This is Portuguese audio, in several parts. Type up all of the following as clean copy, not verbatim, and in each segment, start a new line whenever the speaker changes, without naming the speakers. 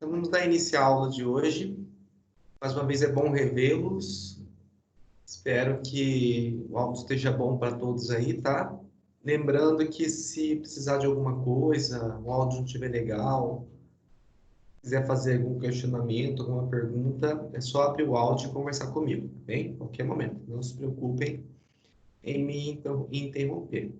Então, vamos dar início à aula de hoje. Mais uma vez é bom revê-los. Espero que o áudio esteja bom para todos aí, tá? Lembrando que se precisar de alguma coisa, o áudio não estiver legal, quiser fazer algum questionamento, alguma pergunta, é só abrir o áudio e conversar comigo, tá bem? Qualquer momento. Não se preocupem em me interromper.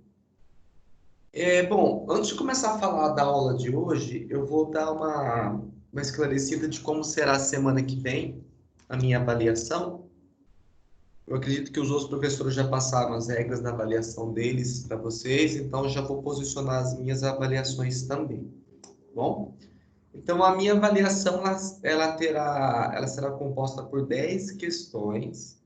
Bom, antes de começar a falar da aula de hoje, eu vou dar uma esclarecida de como será a semana que vem a minha avaliação. Eu acredito que os outros professores já passaram as regras da avaliação deles para vocês, então eu já vou posicionar as minhas avaliações também, tá bom? Então, a minha avaliação, ela será composta por 10 questões,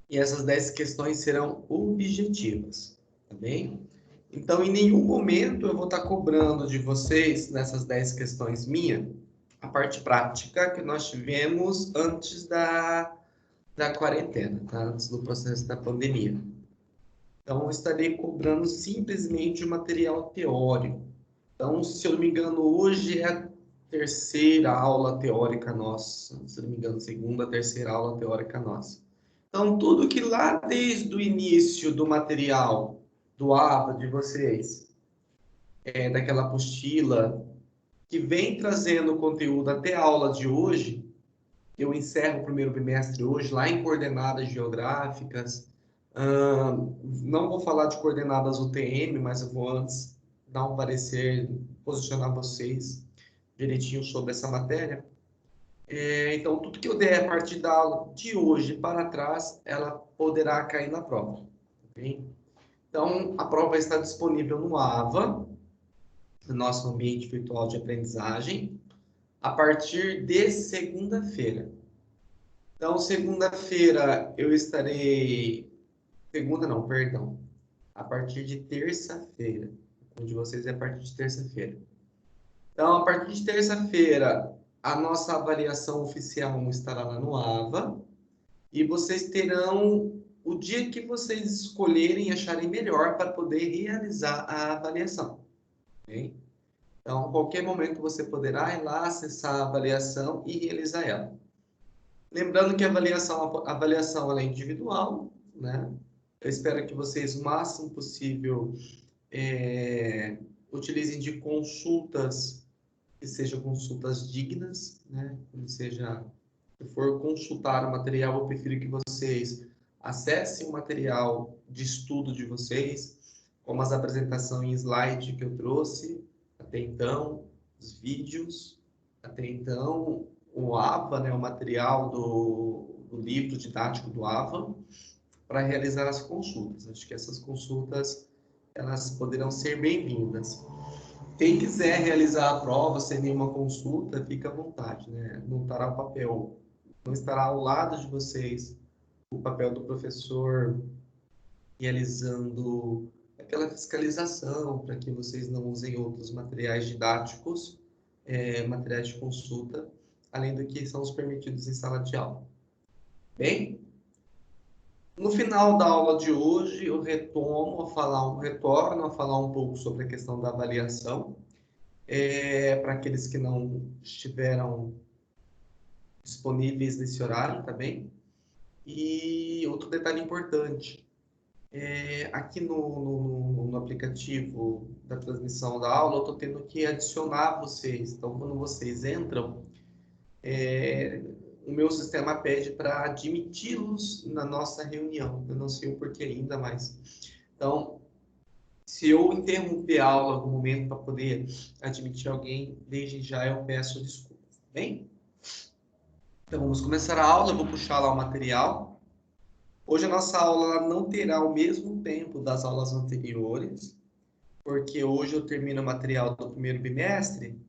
e essas 10 questões serão objetivas, tá bem? Então, em nenhum momento eu vou estar cobrando de vocês, nessas 10 questões minha, a parte prática que nós tivemos antes da quarentena, tá? Antes do processo da pandemia. Então, eu estarei cobrando simplesmente o material teórico. Então, se eu não me engano, hoje é a terceira aula teórica nossa. Se eu não me engano, segunda, terceira aula teórica nossa. Então, tudo que lá desde o início do material, do ABA de vocês, daquela apostila, que vem trazendo conteúdo até a aula de hoje, eu encerro o primeiro bimestre hoje lá em coordenadas geográficas. Não vou falar de coordenadas UTM, mas eu vou antes dar um parecer, posicionar vocês direitinho sobre essa matéria. Então, tudo que eu der a partir da aula de hoje para trás, ela poderá cair na prova. Okay? Então, a prova está disponível no AVA, no nosso ambiente virtual de aprendizagem, a partir de segunda-feira. Então, segunda-feira eu estarei. Segunda não, perdão. A partir de terça-feira. O de vocês é a partir de terça-feira. Então, a partir de terça-feira, a nossa avaliação oficial estará lá no AVA. E vocês terão o dia que vocês escolherem e acharem melhor para poder realizar a avaliação. Okay? Então, a qualquer momento você poderá ir lá, acessar a avaliação e realizar ela. Lembrando que a avaliação ela é individual, né? Eu espero que vocês, o máximo possível, utilizem de consultas que sejam consultas dignas, né? Se for consultar o material, eu prefiro que vocês acessem o material de estudo de vocês, como as apresentações em slide que eu trouxe até então, os vídeos, até então, o AVA, né, o material do livro didático do AVA, para realizar as consultas. Acho que essas consultas elas poderão ser bem-vindas. Quem quiser realizar a prova sem nenhuma consulta, fica à vontade, né? Não estará o papel, não estará ao lado de vocês o papel do professor realizando aquela fiscalização para que vocês não usem outros materiais didáticos, materiais de consulta, além do que são os permitidos em sala de aula. Bem? No final da aula de hoje, eu retorno a falar um pouco sobre a questão da avaliação, para aqueles que não estiveram disponíveis nesse horário, tá bem? E outro detalhe importante, aqui no aplicativo da transmissão da aula, eu estou tendo que adicionar vocês. Então, quando vocês entram, o meu sistema pede para admiti-los na nossa reunião. Eu não sei o porquê ainda, mas... Então, se eu interromper a aula em algum momento para poder admitir alguém, desde já eu peço desculpas, tá bem? Então, vamos começar a aula. Eu vou puxar lá o material. Hoje a nossa aula ela não terá o mesmo tempo das aulas anteriores, porque hoje eu termino o material do primeiro bimestre.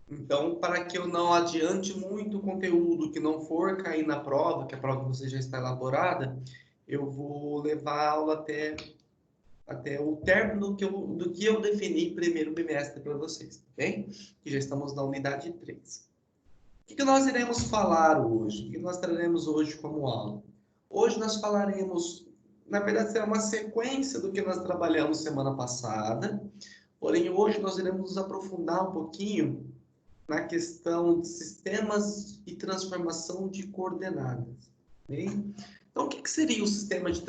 Então, para que eu não adiante muito o conteúdo que não for cair na prova, que a prova de vocês já está elaborada, eu vou levar a aula até o término do que eu defini primeiro bimestre para vocês, tá bem? Que já estamos na unidade 3. O que nós iremos falar hoje? O que nós traremos hoje como aula? Hoje nós falaremos, na verdade, será uma sequência do que nós trabalhamos semana passada, porém hoje nós iremos nos aprofundar um pouquinho na questão de sistemas e transformação de coordenadas. Bem? Então, o que seria o sistema de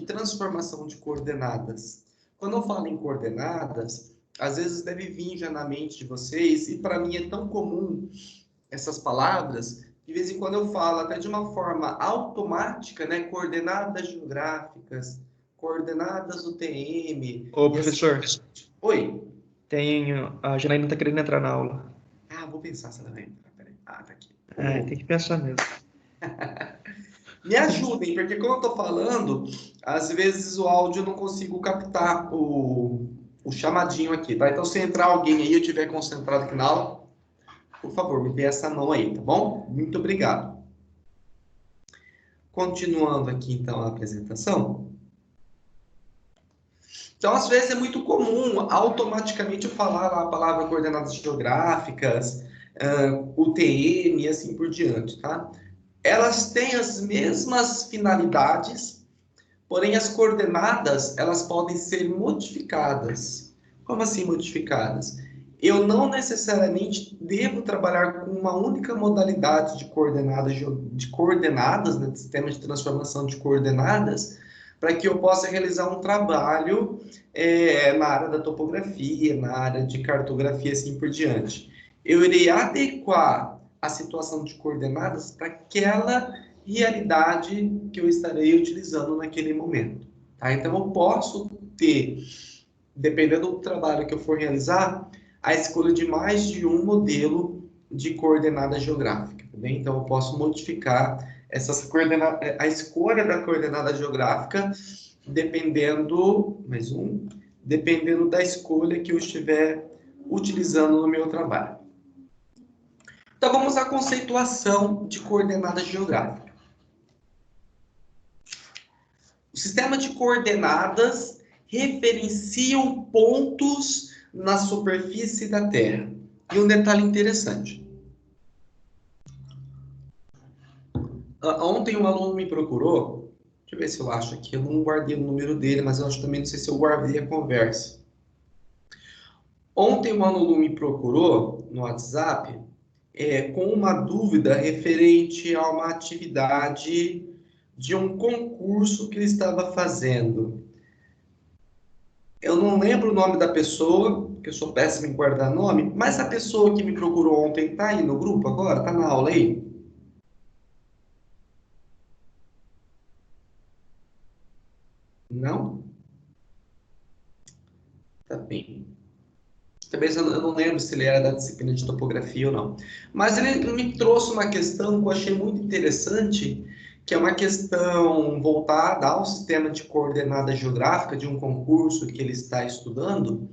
transformação de coordenadas? Quando eu falo em coordenadas, às vezes deve vir já na mente de vocês, e para mim é tão comum essas palavras, de vez em quando eu falo até de uma forma automática, né? Coordenadas geográficas, coordenadas UTM.
Ô, professor,
Assim... Oi.
a Janaína está querendo entrar na aula.
Ah, vou pensar se ela vai entrar. Peraí. Ah, tá aqui.
Tem que pensar mesmo.
Me ajudem, porque quando eu estou falando, às vezes o áudio eu não consigo captar o chamadinho aqui, tá? Então, se entrar alguém aí, eu estiver concentrado aqui na aula, por favor, me dê essa mão aí, tá bom? Muito obrigado. Continuando aqui, então, a apresentação. Então, às vezes é muito comum automaticamente eu falar lá a palavra coordenadas geográficas, UTM e assim por diante, tá? Elas têm as mesmas finalidades, porém as coordenadas, elas podem ser modificadas. Como assim modificadas? Eu não necessariamente devo trabalhar com uma única modalidade de coordenadas, né, de sistema de transformação de coordenadas, para que eu possa realizar um trabalho na área da topografia, na área de cartografia, assim por diante. Eu irei adequar a situação de coordenadas para aquela realidade que eu estarei utilizando naquele momento. Tá? Então, eu posso ter, dependendo do trabalho que eu for realizar, a escolha de mais de um modelo de coordenada geográfica. Tá bem? Então, eu posso modificar a escolha da coordenada geográfica dependendo da escolha que eu estiver utilizando no meu trabalho. Então, vamos à conceituação de coordenada geográfica. O sistema de coordenadas referencia pontos na superfície da Terra. E um detalhe interessante. Ontem um aluno me procurou, deixa eu ver se eu acho aqui, eu não guardei o número dele, mas eu acho também, não sei se eu guardei a conversa. Ontem um aluno me procurou no WhatsApp com uma dúvida referente a uma atividade de um concurso que ele estava fazendo. Eu não lembro o nome da pessoa, porque eu sou péssimo em guardar nome, mas a pessoa que me procurou ontem está aí no grupo agora? Está na aula aí? Não? Tá bem. Talvez eu não lembro se ele era da disciplina de topografia ou não. Mas ele me trouxe uma questão que eu achei muito interessante, que é uma questão voltada ao sistema de coordenada geográfica de um concurso que ele está estudando,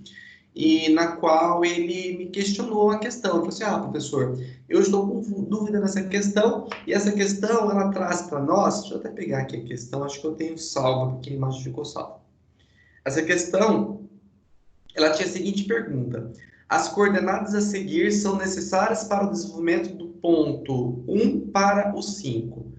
e na qual ele me questionou a questão. Ele falou assim, professor, eu estou com dúvida nessa questão, e essa questão, ela traz para nós, deixa eu até pegar aqui a questão, acho que eu tenho salvo, porque a imagem ficou salva. Essa questão, ela tinha a seguinte pergunta: as coordenadas a seguir são necessárias para o desenvolvimento do ponto 1 para o 5.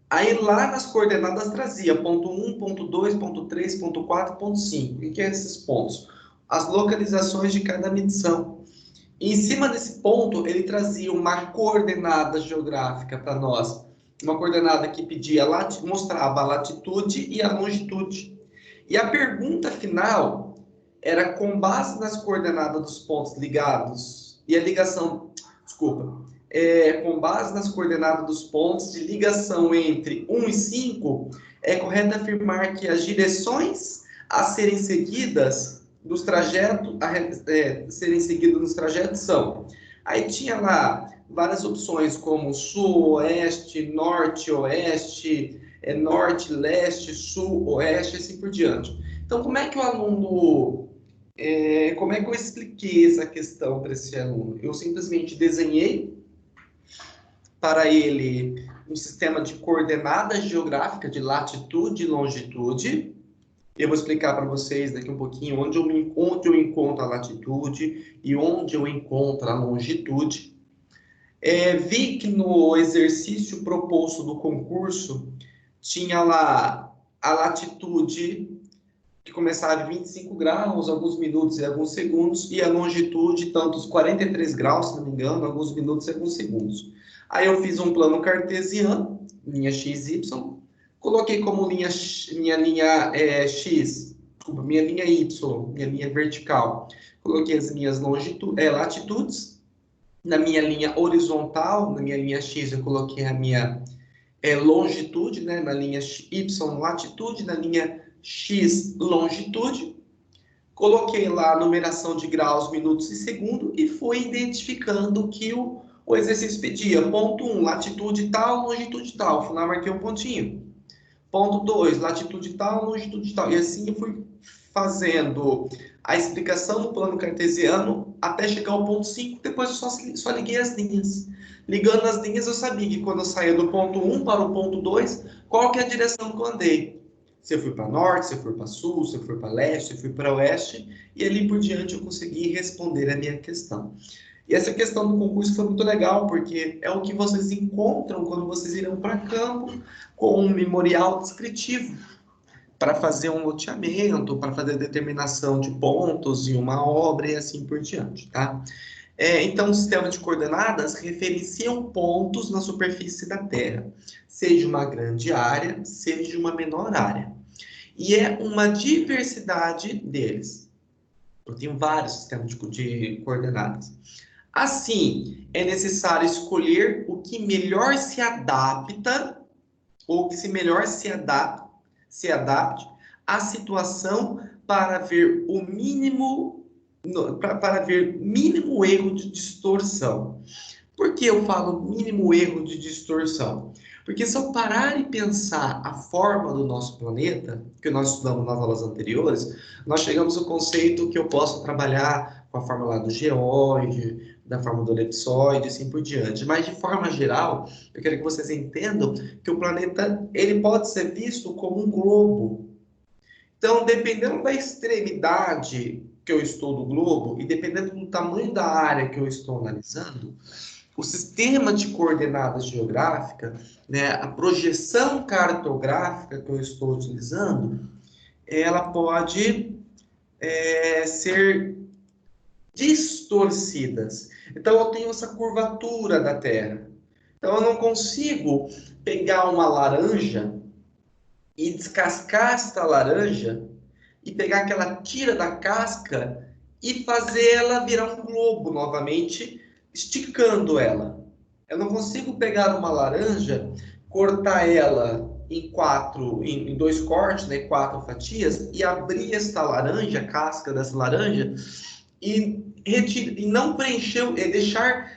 Aí lá nas coordenadas trazia ponto 1, ponto 2, ponto 3, ponto 4, ponto 5. O que é esses pontos? As localizações de cada medição. E em cima desse ponto, ele trazia uma coordenada geográfica para nós. Uma coordenada que mostrava a latitude e a longitude. E a pergunta final era com base nas coordenadas dos pontos ligados e a ligação, com base nas coordenadas dos pontos de ligação entre 1 e 5, é correto afirmar que as direções a serem seguidas nos trajetos, são. Aí tinha lá várias opções como sul, oeste, norte, oeste, norte, leste, sul, oeste, e assim por diante. Então, como é que o aluno... como é que eu expliquei essa questão para esse aluno? Eu simplesmente desenhei para ele um sistema de coordenada geográfica de latitude e longitude. Eu vou explicar para vocês daqui um pouquinho onde eu encontro a latitude e onde eu encontro a longitude. Vi que no exercício proposto do concurso tinha lá a latitude que começava em 25 graus, alguns minutos e alguns segundos, e a longitude, tantos 43 graus, se não me engano, alguns minutos e alguns segundos. Aí eu fiz um plano cartesiano, linha XY, coloquei como minha linha X, desculpa, minha linha Y, minha linha vertical. Coloquei as minhas latitudes. Na minha linha horizontal, na minha linha X, eu coloquei a minha longitude, né? Na linha Y, latitude, na linha X, longitude. Coloquei lá a numeração de graus, minutos e segundo e fui identificando o que o exercício pedia. Ponto 1, latitude tal, longitude tal. Fui lá, marquei um pontinho. Ponto 2, latitude tal, longitude tal. E assim eu fui fazendo a explicação do plano cartesiano até chegar ao ponto 5. Depois eu só liguei as linhas. Ligando as linhas, eu sabia que quando eu saía do ponto 1 para o ponto 2, qual que é a direção que eu andei. Se eu fui para norte, se eu fui para sul, se eu fui para leste, se eu fui para oeste, e ali por diante eu consegui responder a minha questão. E essa questão do concurso foi muito legal, porque é o que vocês encontram quando vocês irão para campo com um memorial descritivo para fazer um loteamento, para fazer determinação de pontos em uma obra e assim por diante, tá? Então, o sistema de coordenadas referenciam pontos na superfície da Terra, seja uma grande área, seja uma menor área. E é uma diversidade deles. Eu tenho vários sistemas de coordenadas. Assim, é necessário escolher o que melhor se adapta, ou que melhor se adapte à situação para ver o mínimo, para ver mínimo erro de distorção. Por que eu falo mínimo erro de distorção? Porque se eu parar e pensar a forma do nosso planeta, que nós estudamos nas aulas anteriores, nós chegamos ao conceito que eu posso trabalhar com a forma lá do geóide, da forma do elipsoide, e assim por diante. Mas, de forma geral, eu quero que vocês entendam que o planeta ele pode ser visto como um globo. Então, dependendo da extremidade que eu estou do globo e dependendo do tamanho da área que eu estou analisando, o sistema de coordenadas geográfica, né, a projeção cartográfica que eu estou utilizando, ela pode ser distorcidas. Então, eu tenho essa curvatura da Terra. Então, eu não consigo pegar uma laranja e descascar esta laranja e pegar aquela tira da casca e fazer ela virar um globo novamente, esticando ela. Eu não consigo pegar uma laranja, cortar ela em dois cortes, né, 4 fatias, e abrir esta laranja, a casca dessa laranja, e não preencher, deixar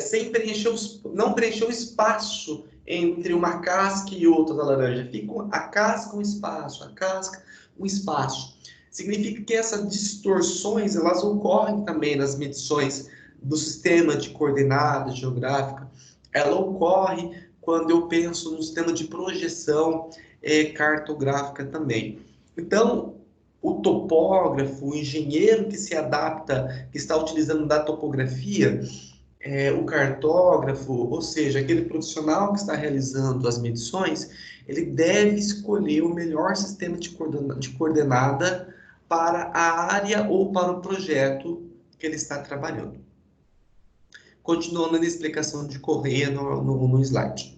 sem preencher não preencher o espaço entre uma casca e outra da laranja. Fica a casca um espaço, a casca um espaço. Significa que essas distorções elas ocorrem também nas medições do sistema de coordenadas geográfica. Ela ocorre quando eu penso no sistema de projeção cartográfica também. Então, o topógrafo, o engenheiro que se adapta, que está utilizando da topografia, o cartógrafo, ou seja, aquele profissional que está realizando as medições, ele deve escolher o melhor sistema de coordenada para a área ou para o projeto que ele está trabalhando. Continuando na explicação de Correia no slide.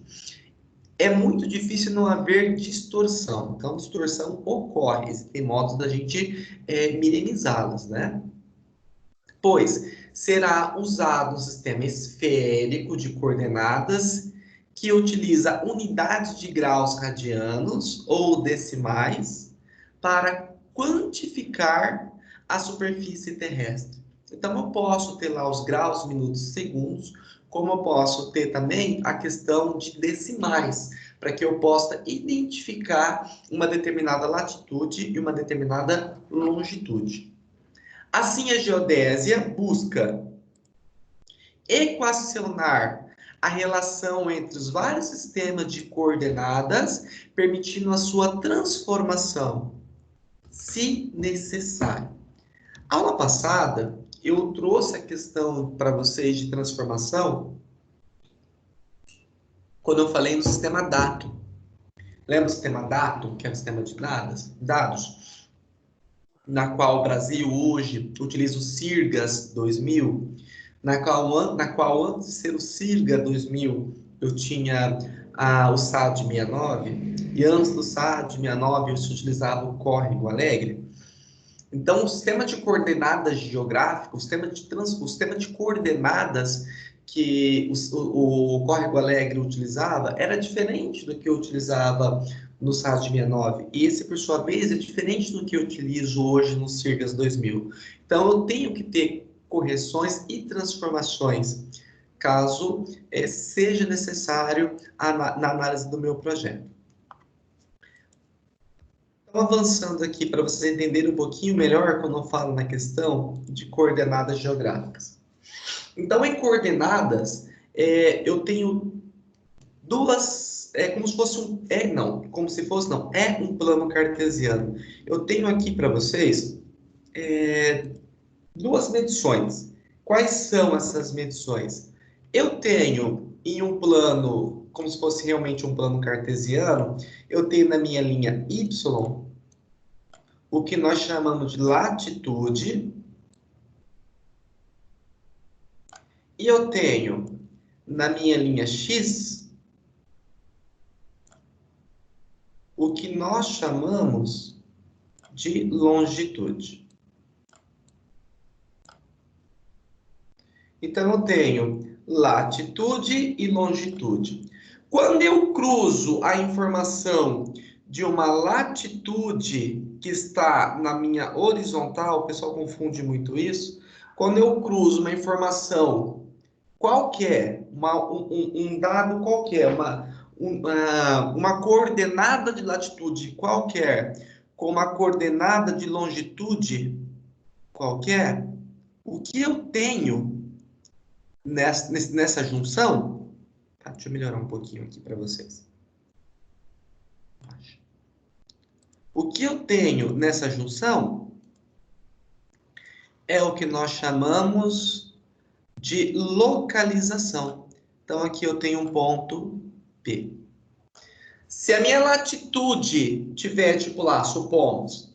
É muito difícil não haver distorção. Então, distorção ocorre. Tem modos da gente minimizá-las, né? Pois será usado um sistema esférico de coordenadas que utiliza unidades de graus radianos ou decimais para quantificar a superfície terrestre. Então, eu posso ter lá os graus, minutos, segundos, como eu posso ter também a questão de decimais, para que eu possa identificar uma determinada latitude e uma determinada longitude. Assim, a geodésia busca equacionar a relação entre os vários sistemas de coordenadas, permitindo a sua transformação, se necessário. Aula passada, eu trouxe a questão para vocês de transformação quando eu falei no sistema DATO. Lembra o sistema DATO, que é o sistema de dados? na qual o Brasil hoje utiliza o CIRGAS 2000, na qual antes de ser o CIRGA 2000, eu tinha o SAD 69, e antes do SAD 69 eu utilizava o Córrego Alegre. Então, o sistema de coordenadas geográficas, o sistema de coordenadas que o Córrego Alegre utilizava era diferente do que eu utilizava no SAS 69. E esse, por sua vez, é diferente do que eu utilizo hoje no CIRGAS 2000. Então, eu tenho que ter correções e transformações, caso seja necessário na análise do meu projeto. Então, avançando aqui para vocês entenderem um pouquinho melhor quando eu falo na questão de coordenadas geográficas. Então, em coordenadas, eu tenho duas, como se fosse um plano cartesiano. Eu tenho aqui para vocês duas medições. Quais são essas medições? Eu tenho em um plano, como se fosse realmente um plano cartesiano, eu tenho na minha linha Y o que nós chamamos de latitude, e eu tenho na minha linha X o que nós chamamos de longitude. Então, eu tenho latitude e longitude. Quando eu cruzo a informação de uma latitude que está na minha horizontal, o pessoal confunde muito isso. Quando eu cruzo uma informação qualquer, um dado qualquer, uma coordenada de latitude qualquer, com uma coordenada de longitude qualquer, o que eu tenho nessa junção, tá, deixa eu melhorar um pouquinho aqui para vocês. O que eu tenho nessa junção é o que nós chamamos de localização. Então, aqui eu tenho um ponto P. Se a minha latitude tiver, tipo lá, supomos,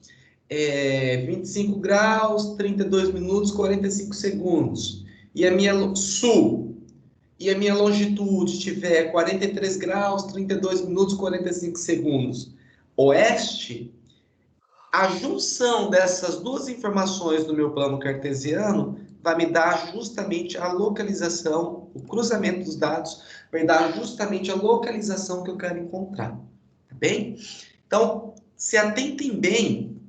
25 graus, 32 minutos, 45 segundos, e a minha sul, e a minha longitude tiver 43 graus, 32 minutos, 45 segundos, oeste, a junção dessas duas informações do meu plano cartesiano vai me dar justamente a localização, o cruzamento dos dados vai dar justamente a localização que eu quero encontrar, tá bem? Então, se atentem bem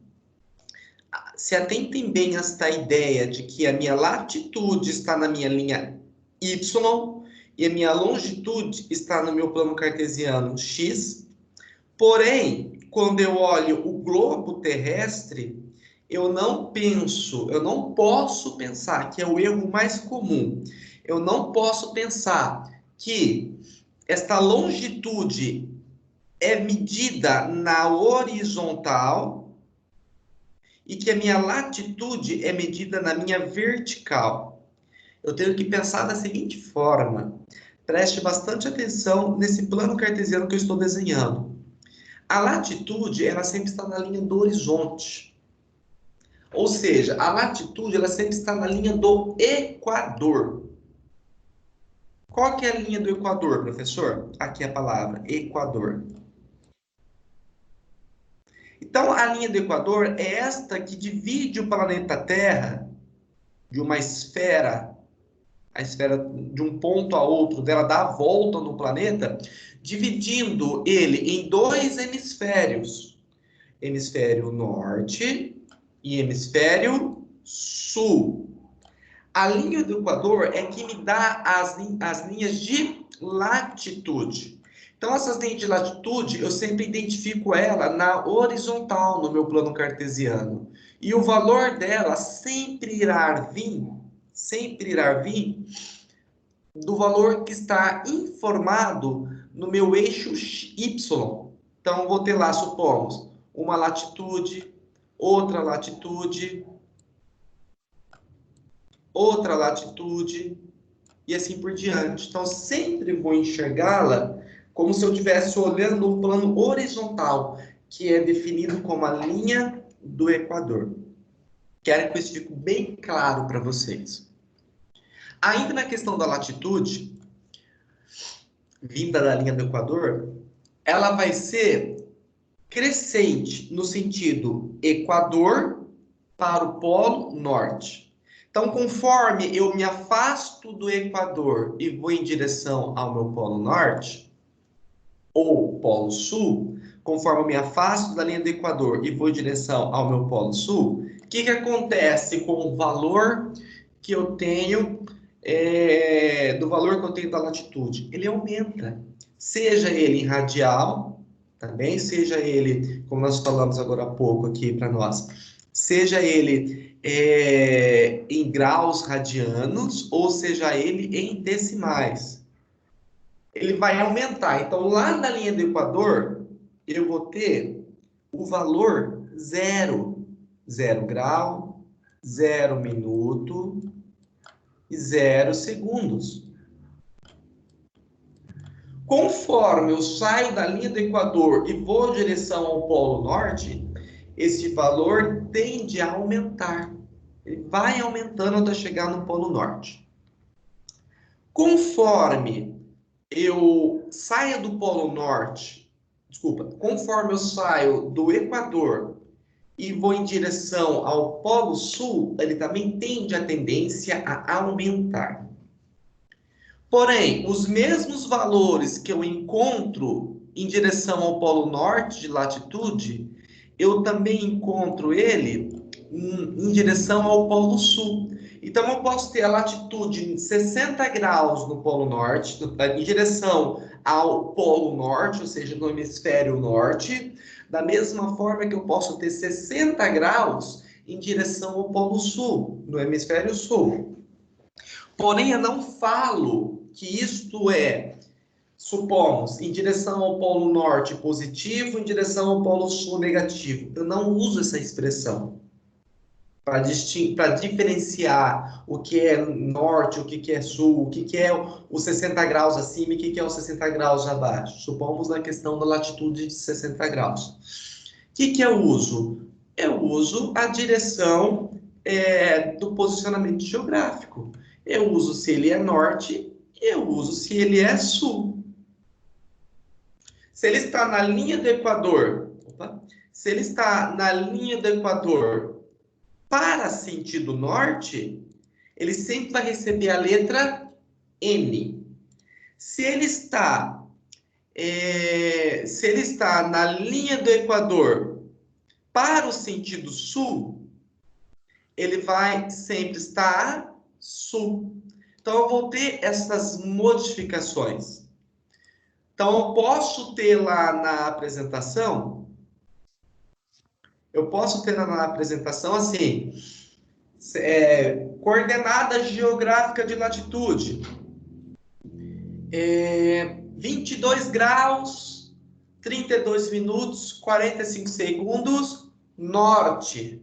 a esta ideia de que a minha latitude está na minha linha Y e a minha longitude está no meu plano cartesiano X, porém, quando eu olho o globo terrestre, eu não posso pensar, que é o erro mais comum, eu não posso pensar que esta longitude é medida na horizontal e que a minha latitude é medida na minha vertical. Eu tenho que pensar da seguinte forma, preste bastante atenção nesse plano cartesiano que eu estou desenhando. A latitude, ela sempre está na linha do horizonte. Ou seja, a latitude, ela sempre está na linha do equador. Qual que é a linha do equador, professor? Aqui é a palavra, equador. Então, a linha do equador é esta que divide o planeta Terra de uma esfera, a esfera de um ponto a outro, dela dá a volta no planeta, dividindo ele em dois hemisférios. Hemisfério norte e hemisfério sul. A linha do equador é que me dá as linhas de latitude. Então, essas linhas de latitude, eu sempre identifico ela na horizontal, no meu plano cartesiano. E o valor dela sempre irá vir do valor que está informado no meu eixo Y. Então, vou ter lá, supomos, uma latitude, outra latitude, outra latitude, e assim por diante. Então, sempre vou enxergá-la como se eu estivesse olhando um plano horizontal, que é definido como a linha do equador. Quero que isso fique bem claro para vocês. Ainda na questão da latitude, vinda da linha do Equador, ela vai ser crescente no sentido Equador para o Polo Norte. Então, conforme eu me afasto do Equador e vou em direção ao meu Polo Norte, ou Polo Sul, conforme eu me afasto da linha do Equador e vou em direção ao meu Polo Sul, o que acontece com o valor que eu tenho, do valor que eu tenho da latitude? Ele aumenta, seja ele em radial, também, seja ele, como nós falamos agora há pouco aqui para nós, seja ele em graus radianos, ou seja ele em decimais. Ele vai aumentar. Então, lá na linha do Equador, eu vou ter o valor zero. 0 grau, 0 minuto e 0 segundos. Conforme eu saio da linha do Equador e vou em direção ao Polo Norte, esse valor tende a aumentar. Ele vai aumentando até chegar no Polo Norte. Conforme eu saio do Polo Norte, conforme eu saio do Equador e vou em direção ao Polo Sul, ele também tende a tendência a aumentar. Porém, os mesmos valores que eu encontro em direção ao Polo Norte de latitude, eu também encontro ele em direção ao Polo Sul. Então, eu posso ter a latitude em 60 graus no Polo Norte, em direção ao Polo Norte, ou seja, no hemisfério norte, da mesma forma que eu posso ter 60 graus em direção ao Polo Sul, no hemisfério sul. Porém, eu não falo que isto é, supomos, em direção ao Polo Norte positivo, em direção ao Polo Sul negativo. Eu não uso essa expressão para diferenciar o que é norte, o que é sul, o que é os 60 graus acima e o que é os 60 graus abaixo. Supomos na questão da latitude de 60 graus. O que eu uso? Eu uso a direção do posicionamento geográfico. Eu uso se ele é norte e eu uso se ele é sul. Se ele está na linha do Equador, se ele está na linha do Equador para sentido norte, ele sempre vai receber a letra N. Se ele está na linha do Equador para o sentido sul, ele vai sempre estar sul. Então, eu vou ter essas modificações. Então, eu posso ter lá na apresentação, assim, coordenada geográfica de latitude, 22 graus, 32 minutos, 45 segundos, norte.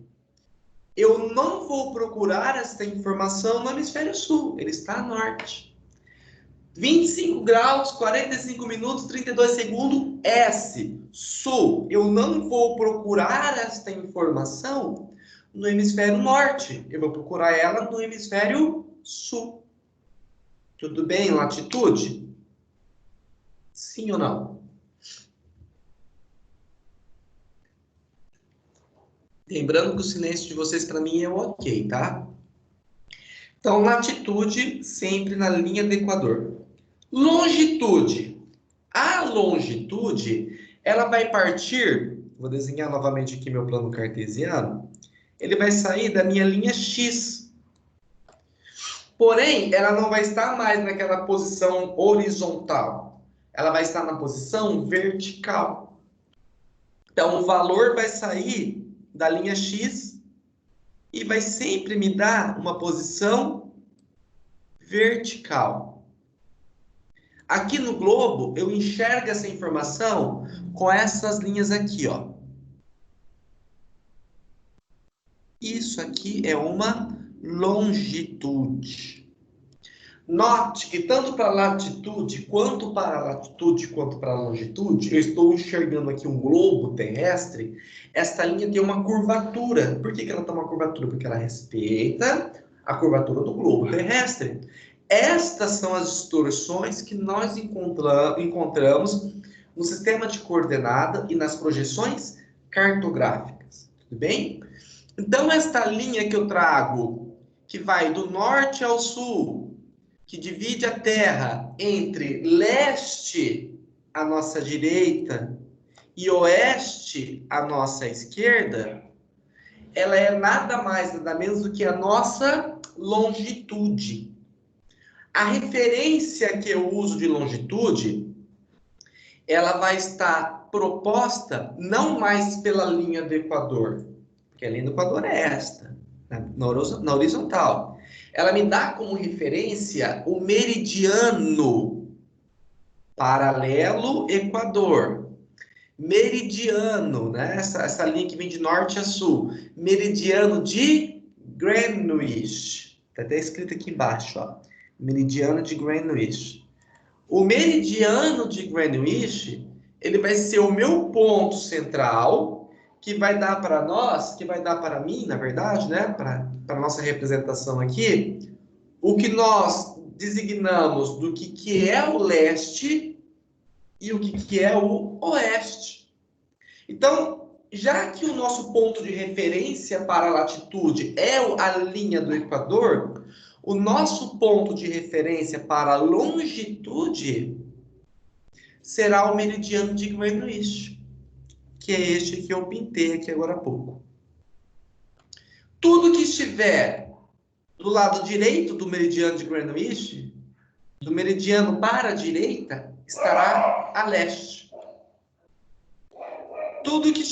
Eu não vou procurar essa informação no hemisfério sul, ele está a norte. 25 graus, 45 minutos, 32 segundos, S, sul. Eu não vou procurar esta informação no hemisfério norte, eu vou procurar ela no hemisfério sul. Tudo bem, latitude? Sim ou não? Lembrando que o silêncio de vocês para mim é ok, tá? Então, latitude sempre na linha do Equador. Longitude. A longitude, ela vai partir, vou desenhar novamente aqui meu plano cartesiano, ele vai sair da minha linha X. Porém, ela não vai estar mais naquela posição horizontal. Ela vai estar na posição vertical. Então, o valor vai sair da linha X e vai sempre me dar uma posição vertical. Aqui no globo, eu enxergo essa informação com essas linhas aqui, ó. Isso aqui é uma longitude. Note que tanto para a latitude, quanto para a latitude, quanto para a longitude, eu estou enxergando aqui um globo terrestre. Esta linha tem uma curvatura. Por que ela tem uma curvatura? Porque ela respeita a curvatura do globo terrestre. Estas são as distorções que nós encontramos no sistema de coordenada e nas projeções cartográficas. Tudo bem? Então, esta linha que eu trago, que vai do norte ao sul, que divide a Terra entre leste, à nossa direita, e oeste, à nossa esquerda, ela é nada mais, nada menos do que a nossa longitude. A referência que eu uso de longitude, ela vai estar proposta não mais pela linha do Equador, porque a linha do Equador é esta, na horizontal. Ela me dá como referência o meridiano paralelo Equador. Meridiano, né? Essa linha que vem de norte a sul. Meridiano de Greenwich. Está até escrito aqui embaixo, ó. Meridiano de Greenwich. O meridiano de Greenwich, ele vai ser o meu ponto central, que vai dar para nós, que vai dar para mim, na verdade, né? Para a nossa representação aqui, o que nós designamos do que é o leste e o que é o oeste. Então, já que o nosso ponto de referência para a latitude é a linha do Equador, o nosso ponto de referência para a longitude será o meridiano de Greenwich, que é este que eu pintei aqui agora há pouco. Tudo que estiver do lado direito do meridiano de Greenwich, do meridiano para a direita, estará a leste. Tudo que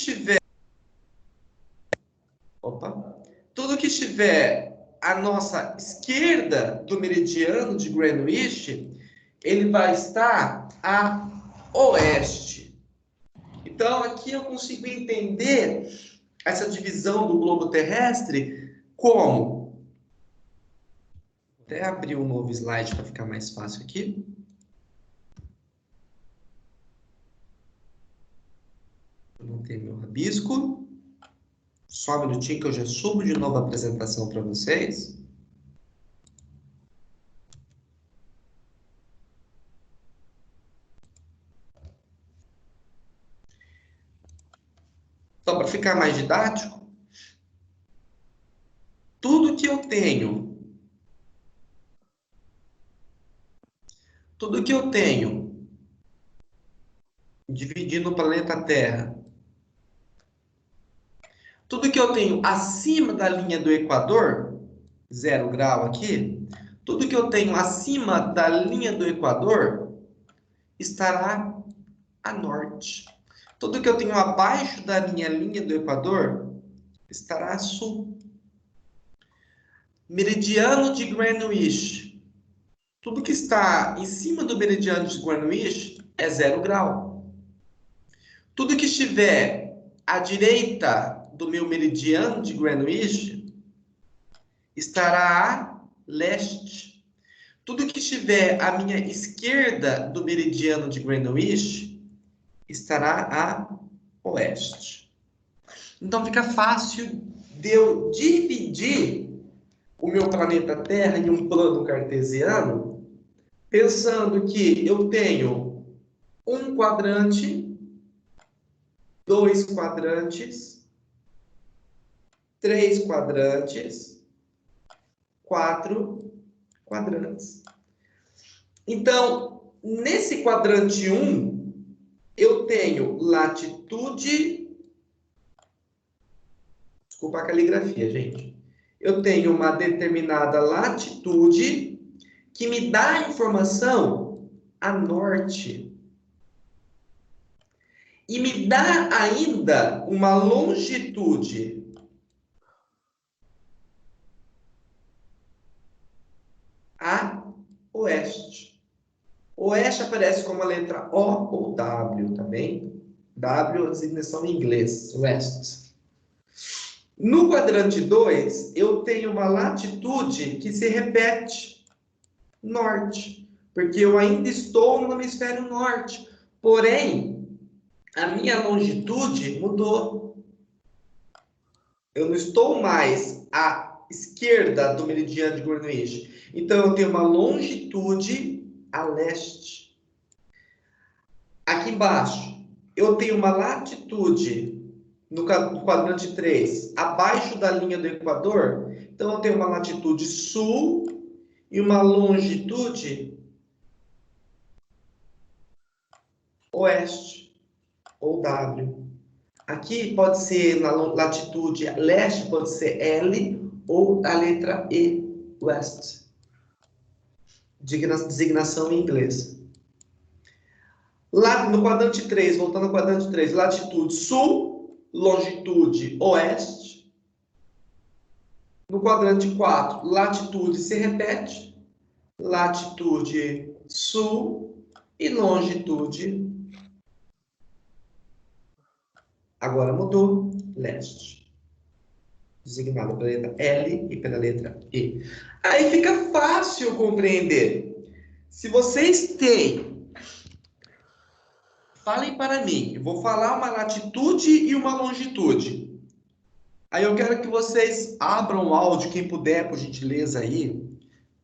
estiver à nossa esquerda do meridiano de Greenwich, ele vai estar a oeste. Então, aqui eu consigo entender essa divisão do globo terrestre como... Vou até abrir um novo slide para ficar mais fácil aqui. Eu não tenho meu rabisco. Só um minutinho que eu já subo de novo a apresentação para vocês. Então, para ficar mais didático, tudo que eu tenho dividindo o planeta Terra, tudo que eu tenho acima da linha do Equador, 0 grau aqui, tudo que eu tenho acima da linha do Equador estará a norte. Tudo que eu tenho abaixo da minha linha do Equador estará a sul. Meridiano de Greenwich. Tudo que está em cima do meridiano de Greenwich é 0 grau. Tudo que estiver à direita do meu meridiano de Greenwich estará a leste. Tudo que estiver à minha esquerda do meridiano de Greenwich estará a oeste. Então fica fácil de eu dividir o meu planeta Terra em um plano cartesiano, pensando que eu tenho um quadrante, 2 quadrantes, 3 quadrantes, 4 quadrantes. Então, nesse quadrante 1, eu tenho latitude... Desculpa a caligrafia, gente. Eu tenho uma determinada latitude que me dá a informação a norte. E me dá ainda uma longitude a oeste. Oeste aparece como a letra O ou W também. W é a designação em inglês, west. No quadrante 2, eu tenho uma latitude que se repete. norte, porque eu ainda estou no hemisfério norte. Porém, a minha longitude mudou. Eu não estou mais à esquerda do meridiano de Greenwich. Então, eu tenho uma longitude a leste. Aqui embaixo, eu tenho uma latitude no quadrante 3, abaixo da linha do Equador. Então, eu tenho uma latitude sul e uma longitude oeste, ou W. Aqui pode ser na latitude leste, pode ser L, ou a letra E, west. Designação em inglês. Lá no quadrante 3, voltando ao quadrante 3, latitude sul, longitude oeste. No quadrante 4, latitude se repete, latitude sul e longitude, agora mudou, leste. Designado pela letra L e pela letra E. Aí fica fácil compreender. Se vocês têm, falem para mim, eu vou falar uma latitude e uma longitude. Aí eu quero que vocês abram o áudio, quem puder, por gentileza aí,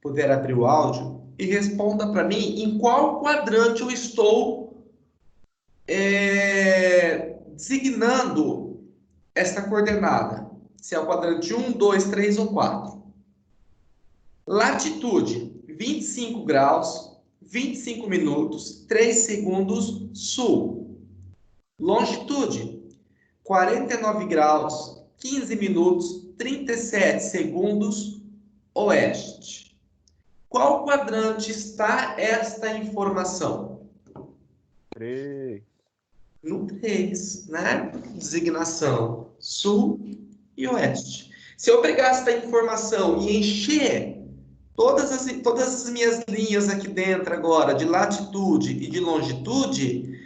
puder abrir o áudio, e responda para mim em qual quadrante eu estou designando esta coordenada. Se é o quadrante 1, 2, 3 ou 4. Latitude, 25 graus, 25 minutos, 3 segundos, sul. Longitude, 49 graus, 15 minutos, 37 segundos, oeste. Qual quadrante está esta informação?
3.
No 3, né? Designação sul e oeste. Se eu pegar esta informação e encher todas as minhas linhas aqui dentro agora, de latitude e de longitude,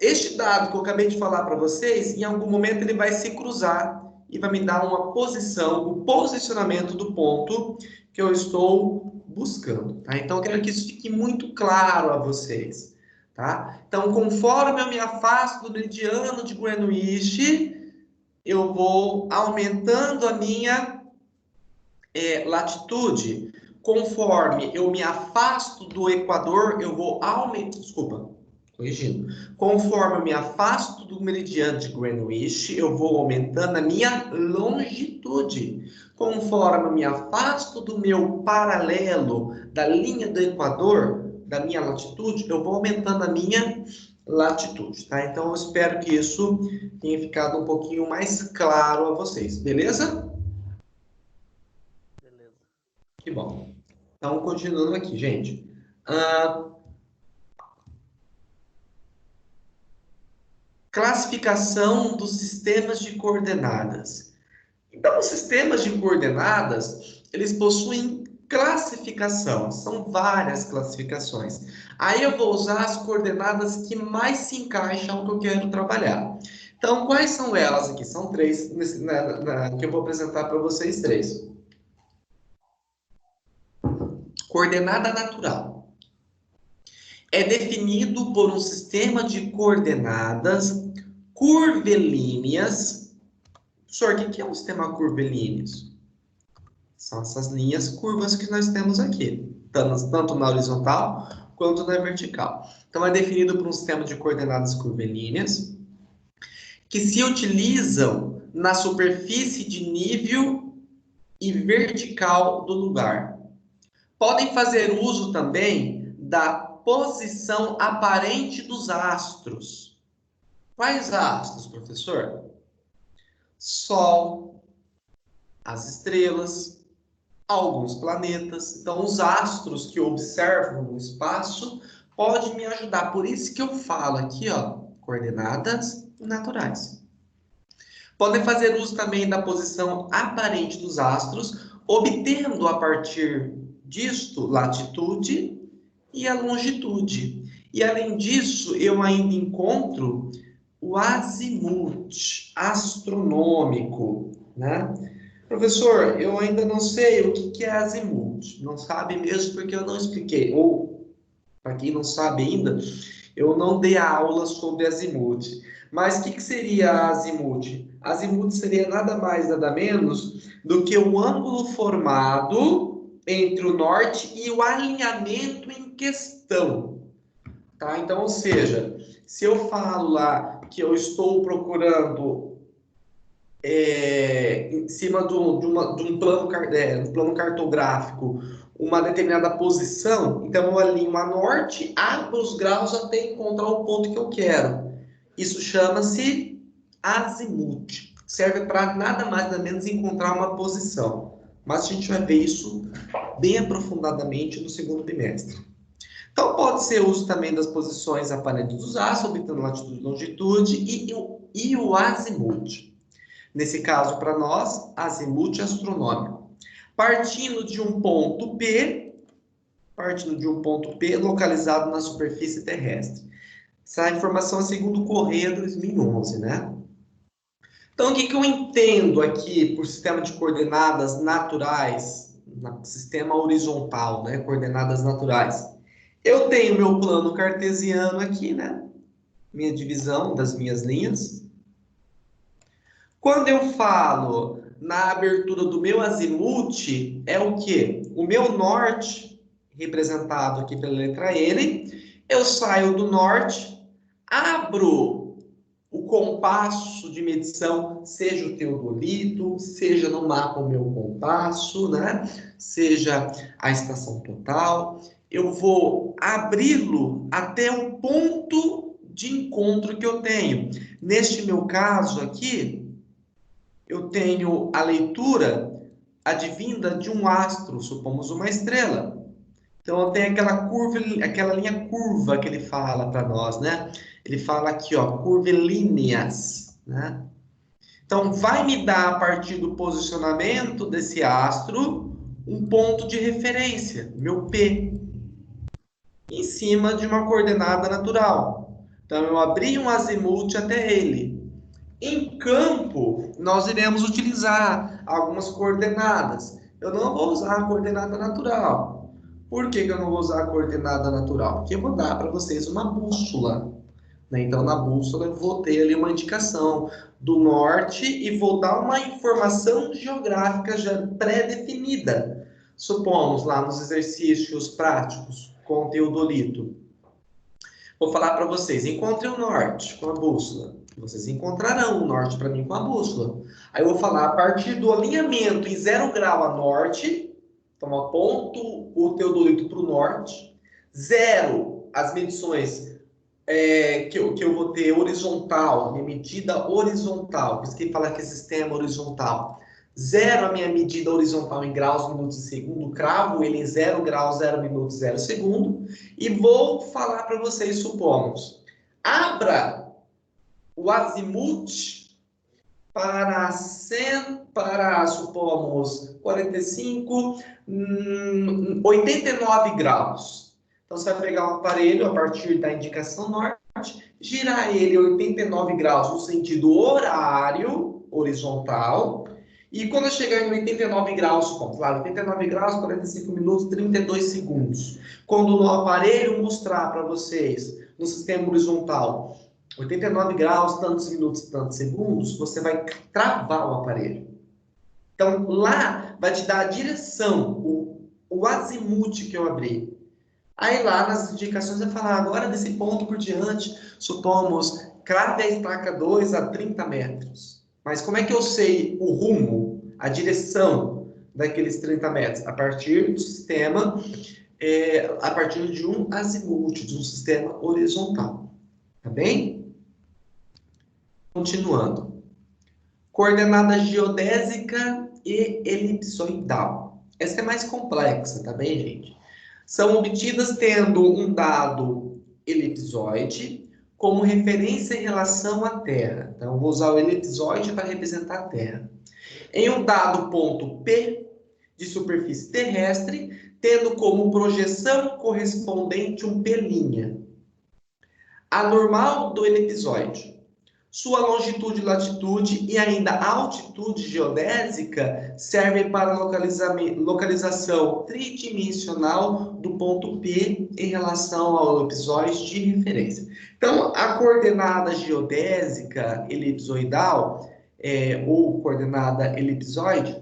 este dado que eu acabei de falar para vocês, em algum momento ele vai se cruzar e vai me dar uma posição, o posicionamento do ponto que eu estou buscando. Tá? Então, eu quero que isso fique muito claro a vocês. Tá? Então, conforme eu me afasto do meridiano de Greenwich, eu vou aumentando a minha latitude. Conforme eu me afasto do Equador, eu vou aumentando. Desculpa, corrigindo. Conforme eu me afasto do meridiano de Greenwich, eu vou aumentando a minha longitude. Conforme eu me afasto do meu paralelo da linha do Equador, da minha latitude, eu vou aumentando a minha latitude, tá? Então, eu espero que isso tenha ficado um pouquinho mais claro a vocês, beleza?
Beleza.
Que bom. Então, continuando aqui, gente. Classificação dos sistemas de coordenadas. Então, os sistemas de coordenadas, eles possuem classificação. São várias classificações. Aí eu vou usar as coordenadas que mais se encaixam no que eu quero trabalhar. Então, quais são elas aqui? São três que eu vou apresentar para vocês três. Coordenada natural. É definido por um sistema de coordenadas curvilíneas. Professor, o que é um sistema curvilíneos? São essas linhas curvas que nós temos aqui, tanto na horizontal quanto na vertical. Então, é definido por um sistema de coordenadas curvilíneas que se utilizam na superfície de nível e vertical do lugar. Podem fazer uso também da posição aparente dos astros. Quais astros, professor? Sol, as estrelas, alguns planetas. Então, os astros que eu observo no espaço podem me ajudar. Por isso que eu falo aqui, ó, coordenadas naturais. Podem fazer uso também da posição aparente dos astros, obtendo a partir disto latitude e a longitude. E além disso, eu ainda encontro o azimute astronômico, né? Professor, eu ainda não sei o que é azimuth. Não sabe mesmo porque eu não expliquei. Ou, para quem não sabe ainda, eu não dei aula sobre azimuth. Mas o que seria azimuth? Azimuth seria nada mais, nada menos do que o ângulo formado entre o norte e o alinhamento em questão. Tá? Então, ou seja, se eu falo lá que eu estou procurando em cima de um plano cartográfico uma determinada posição, então eu alinho a norte, abro os graus até encontrar o ponto que eu quero. Isso chama-se azimuth. Serve para nada mais nada menos encontrar uma posição. Mas a gente vai ver isso bem aprofundadamente no segundo bimestre. Então, pode ser uso também das posições aparentes dos astros, obtendo latitude e longitude, e o azimuth. Nesse caso, para nós, azimuth astronômico. Partindo de um ponto P localizado na superfície terrestre. Essa informação é segundo o Correia 2011, né? Então, o que eu entendo aqui por sistema de coordenadas naturais, sistema horizontal, né? Coordenadas naturais. Eu tenho meu plano cartesiano aqui, né? Minha divisão das minhas linhas. Quando eu falo na abertura do meu azimuth, é o quê? O meu norte, representado aqui pela letra N, eu saio do norte, abro o compasso de medição, seja o teodolito, seja no mapa o meu compasso, né? Seja a estação total, eu vou abri-lo até o ponto de encontro que eu tenho. Neste meu caso aqui, eu tenho a leitura advinda de um astro, supomos uma estrela. Então, eu tenho aquela curva, aquela linha curva que ele fala para nós, né? Ele fala aqui, ó, curvilíneas, né? Então, vai me dar, a partir do posicionamento desse astro, um ponto de referência, meu P, em cima de uma coordenada natural. Então, eu abri um azimuth até ele. Em campo, nós iremos utilizar algumas coordenadas. Eu não vou usar a coordenada natural. Por que eu não vou usar a coordenada natural? Porque eu vou dar para vocês uma bússola, né? Então, na bússola, eu vou ter ali uma indicação do norte e vou dar uma informação geográfica já pré-definida. Supomos lá nos exercícios práticos com o teodolito. Vou falar para vocês, encontrem o norte com a bússola. Vocês encontrarão o norte para mim com a bússola. Aí eu vou falar a partir do alinhamento em 0 grau a norte, então aponto o teodolito para o norte, 0 as medições que eu vou ter horizontal, a minha medida horizontal, por isso que fala que é sistema horizontal. 0 a minha medida horizontal em graus, minutos e segundo, cravo ele em 0 graus, 0 minutos, 0 segundo, e vou falar para vocês, supomos, abra o azimuth para supomos, 45, 89 graus. Então, você vai pegar um aparelho a partir da indicação norte, girar ele 89 graus no sentido horário, horizontal, e quando eu chegar em 89 graus, claro, 89 graus, 45 minutos, 32 segundos. Quando no aparelho mostrar para vocês, no sistema horizontal, 89 graus, tantos minutos, tantos segundos, você vai travar o aparelho. Então, lá vai te dar a direção, o azimuth que eu abri. Aí lá nas indicações vai falar, agora desse ponto por diante, supomos, crave a estaca 2 a 30 metros. Mas como é que eu sei o rumo, a direção daqueles 30 metros? A partir do sistema, a partir de um azimuth, de um sistema horizontal. Tá bem? Continuando. Coordenada geodésica e elipsoidal. Essa é mais complexa, tá bem, gente? São obtidas tendo um dado elipsoide como referência em relação à Terra. Então, eu vou usar o elipsoide para representar a Terra. Em um dado ponto P de superfície terrestre, tendo como projeção correspondente um P'. A normal do elipsoide. Sua longitude e latitude e ainda a altitude geodésica servem para localização tridimensional do ponto P em relação ao elipsoide de referência. Então, a coordenada geodésica elipsoidal, ou coordenada elipsoide,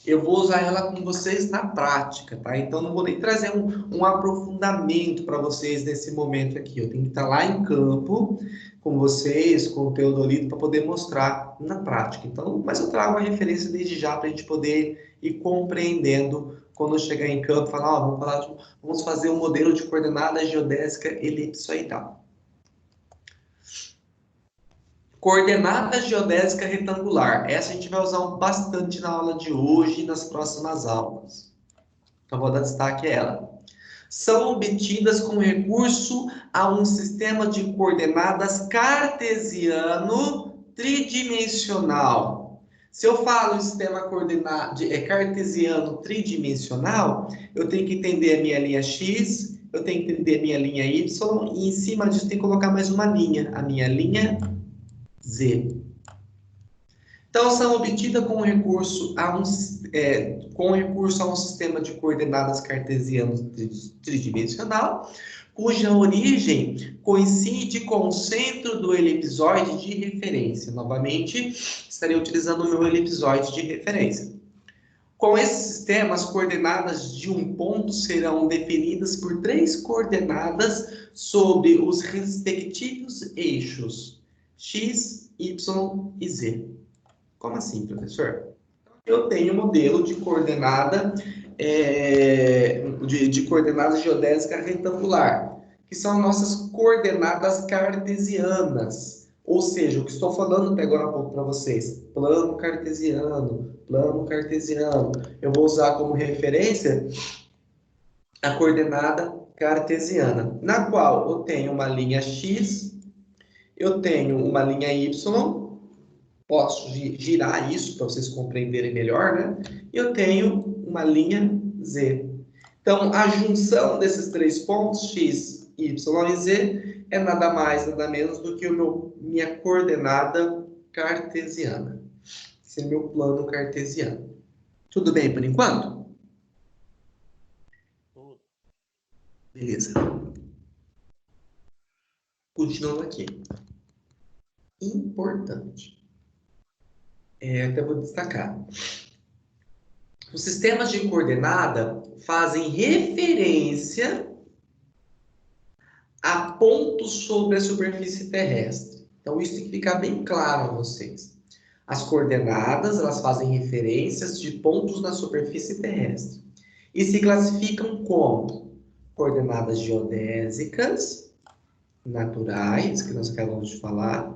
eu vou usar ela com vocês na prática, tá? Então, não vou nem trazer um aprofundamento para vocês nesse momento aqui. Eu tenho que estar lá em campo com vocês, com o Teodolito, para poder mostrar na prática. Então, mas eu trago a referência desde já para a gente poder ir compreendendo quando eu chegar em campo, falar, vamos fazer um modelo de coordenada geodésica elipsoidal. Coordenada geodésica retangular. Essa a gente vai usar bastante na aula de hoje e nas próximas aulas. Então, vou dar destaque a ela. São obtidas com recurso a um sistema de coordenadas cartesiano tridimensional. Se eu falo em sistema cartesiano tridimensional, eu tenho que entender a minha linha X, eu tenho que entender a minha linha Y, e em cima disso tem que colocar mais uma linha, a minha linha Z. Então, são obtidas com recurso a um sistema de coordenadas cartesiano tridimensional, cuja origem coincide com o centro do elipsoide de referência. Novamente, estarei utilizando o meu elipsoide de referência. Com esse sistema, as coordenadas de um ponto serão definidas por 3 coordenadas sobre os respectivos eixos X, Y e Z. Como assim, professor? Eu tenho um modelo de coordenada de coordenada geodésica retangular, que são nossas coordenadas cartesianas. Ou seja, o que estou falando até agora há pouco para vocês, plano cartesiano, plano cartesiano. Eu vou usar como referência a coordenada cartesiana, na qual eu tenho uma linha X, eu tenho uma linha Y, posso girar isso para vocês compreenderem melhor, né? E eu tenho uma linha Z. Então, a junção desses 3 pontos, X, Y e Z, é nada mais, nada menos do que minha coordenada cartesiana. Esse é meu plano cartesiano. Tudo bem por enquanto? Beleza. Continuando aqui. Importante. Até vou destacar. Os sistemas de coordenada fazem referência a pontos sobre a superfície terrestre. Então, isso tem que ficar bem claro a vocês. As coordenadas, elas fazem referências de pontos na superfície terrestre. E se classificam como coordenadas geodésicas, naturais, que nós acabamos de falar,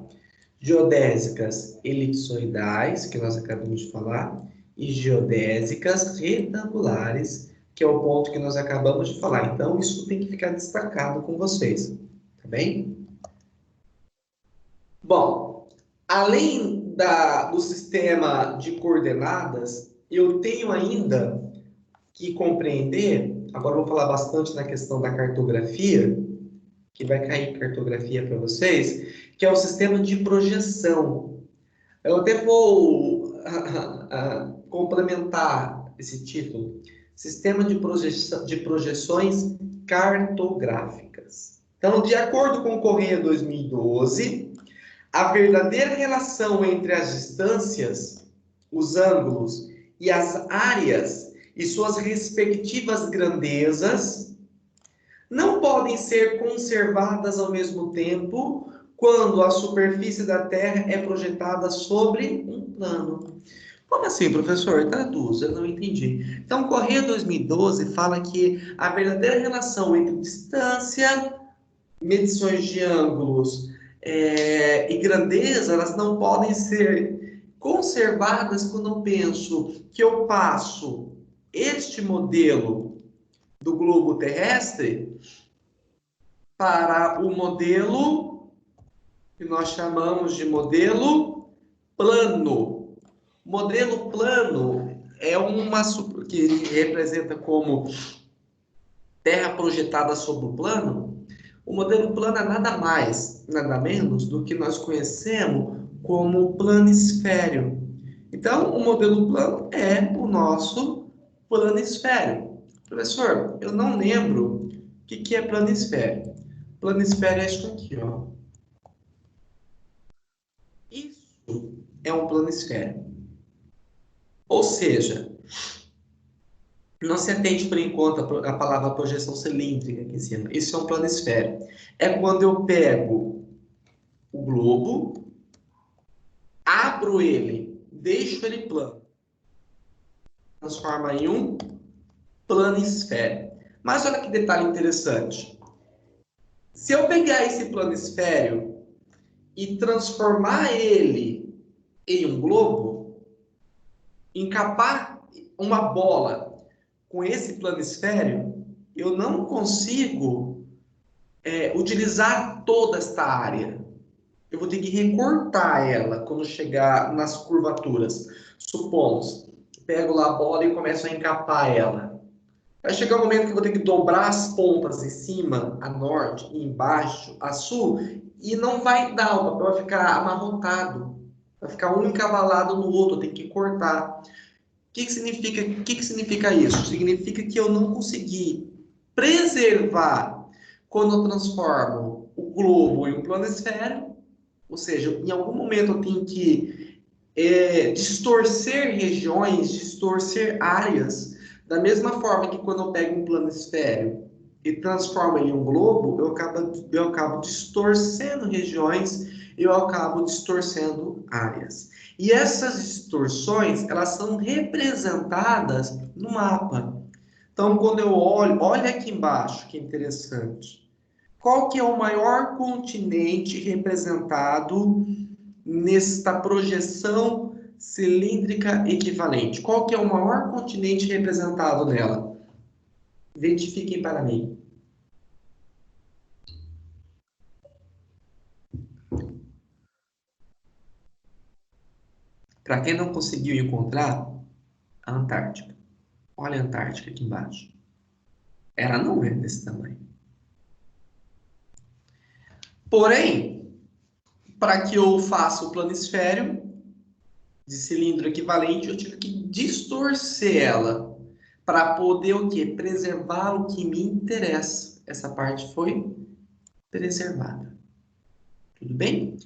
geodésicas elipsoidais, que nós acabamos de falar, e geodésicas retangulares, que é o ponto que nós acabamos de falar. Então, isso tem que ficar destacado com vocês, tá bem? Bom, além do sistema de coordenadas, eu tenho ainda que compreender, agora eu vou falar bastante na questão da cartografia, que vai cair cartografia para vocês, que é o sistema de projeção. Eu até vou complementar esse título. Sistema de projeções cartográficas. Então, de acordo com o Correia 2012, a verdadeira relação entre as distâncias, os ângulos e as áreas e suas respectivas grandezas não podem ser conservadas ao mesmo tempo quando a superfície da Terra é projetada sobre um plano. Como assim, professor? Traduz, eu não entendi. Então, Correia 2012 fala que a verdadeira relação entre distância, medições de ângulos e grandeza, elas não podem ser conservadas quando eu penso que eu passo este modelo do globo terrestre para o modelo que nós chamamos de modelo plano. Modelo plano é que ele representa como terra projetada sobre o plano. O modelo plano é nada mais, nada menos do que nós conhecemos como planisfério. Então, o modelo plano é o nosso planisfério. Professor, eu não lembro o que é planisfério. Planisfério é isso aqui, ó. Isso é um planisfério. Ou seja, não se atende por enquanto a palavra projeção cilíndrica aqui em cima. Isso é um planisfério. É quando eu pego o globo, abro ele, deixo ele plano, transforma em um planisfério. Mas olha que detalhe interessante. Se eu pegar esse planisfério e transformar ele em um globo, encapar uma bola com esse planisfério, eu não consigo utilizar toda esta área. Eu vou ter que recortar ela quando chegar nas curvaturas. Supomos, pego lá a bola e começo a encapar ela. Vai chegar um momento que eu vou ter que dobrar as pontas em cima, a norte, e embaixo, a sul, e não vai dar, o papel vai ficar amarrotado. Vai ficar um encavalado no outro, eu tenho que cortar. O que significa isso? Significa que eu não consegui preservar quando eu transformo o globo em um planisfério, ou seja, em algum momento eu tenho que distorcer regiões, distorcer áreas, da mesma forma que quando eu pego um planisfério e transformo ele em um globo, eu acabo distorcendo regiões, eu acabo distorcendo áreas. E essas distorções, elas são representadas no mapa. Então, quando eu olho, olha aqui embaixo, que interessante. Qual que é o maior continente representado nesta projeção cilíndrica equivalente? Qual que é o maior continente representado nela? Identifiquem para mim. Para quem não conseguiu encontrar, a Antártica. Olha a Antártica aqui embaixo. Ela não é desse tamanho. Porém, para que eu faça o planisfério de cilindro equivalente, eu tive que distorcer ela para poder o quê? Preservar o que me interessa. Essa parte foi preservada. Tudo bem?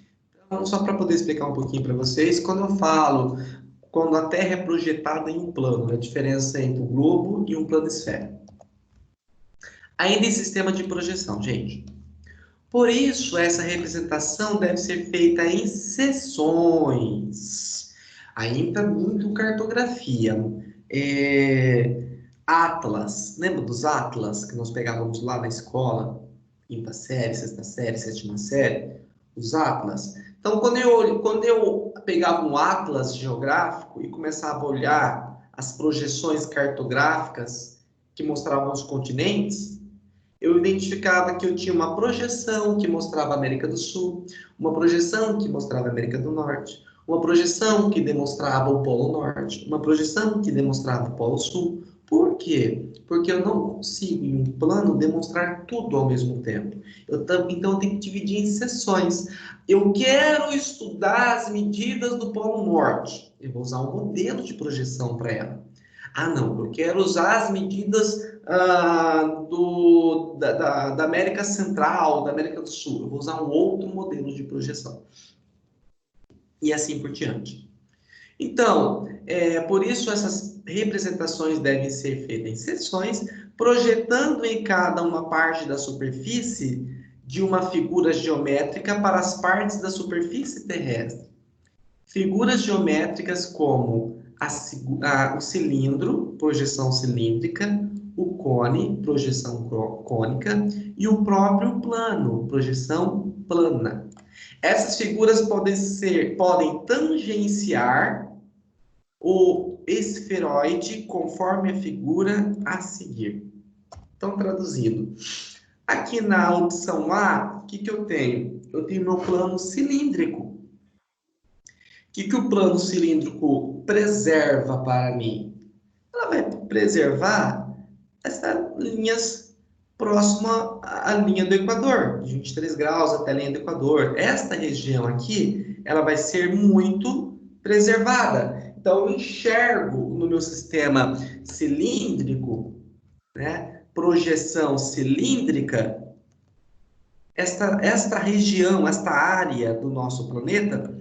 Então, só para poder explicar um pouquinho para vocês, quando a Terra é projetada em um plano, a diferença entre um globo e um planisfério. Ainda em sistema de projeção, gente. Por isso, essa representação deve ser feita em seções. Ainda muito cartografia. Atlas, lembra dos atlas que nós pegávamos lá na escola? Quinta série, sexta série, sétima série, os atlas. Então, quando eu pegava um atlas geográfico e começava a olhar as projeções cartográficas que mostravam os continentes, eu identificava que eu tinha uma projeção que mostrava a América do Sul, uma projeção que mostrava a América do Norte, uma projeção que demonstrava o Polo Norte, uma projeção que demonstrava o Polo Sul. Por quê? Porque eu não consigo, em um plano, demonstrar tudo ao mesmo tempo. Então, eu tenho que dividir em seções. Eu quero estudar as medidas do Polo Norte. Eu vou usar um modelo de projeção para ela. Ah, não, eu quero usar as medidas da América Central, da América do Sul. Eu vou usar um outro modelo de projeção. E assim por diante. Então, por isso essas representações devem ser feitas em seções, projetando em cada uma parte da superfície de uma figura geométrica para as partes da superfície terrestre. Figuras geométricas como o cilindro, projeção cilíndrica, o cone, projeção cônica, e o próprio plano, projeção plana. Essas figuras podem tangenciar o esferoide conforme a figura a seguir. Então, traduzindo. Aqui na opção A, o que eu tenho? Eu tenho meu plano cilíndrico. O que o plano cilíndrico preserva para mim? Ela vai preservar essas linhas próxima à linha do Equador, de 23 graus até a linha do Equador. Esta região aqui, ela vai ser muito preservada. Então, eu enxergo no meu sistema cilíndrico, né, projeção cilíndrica, esta região, esta área do nosso planeta,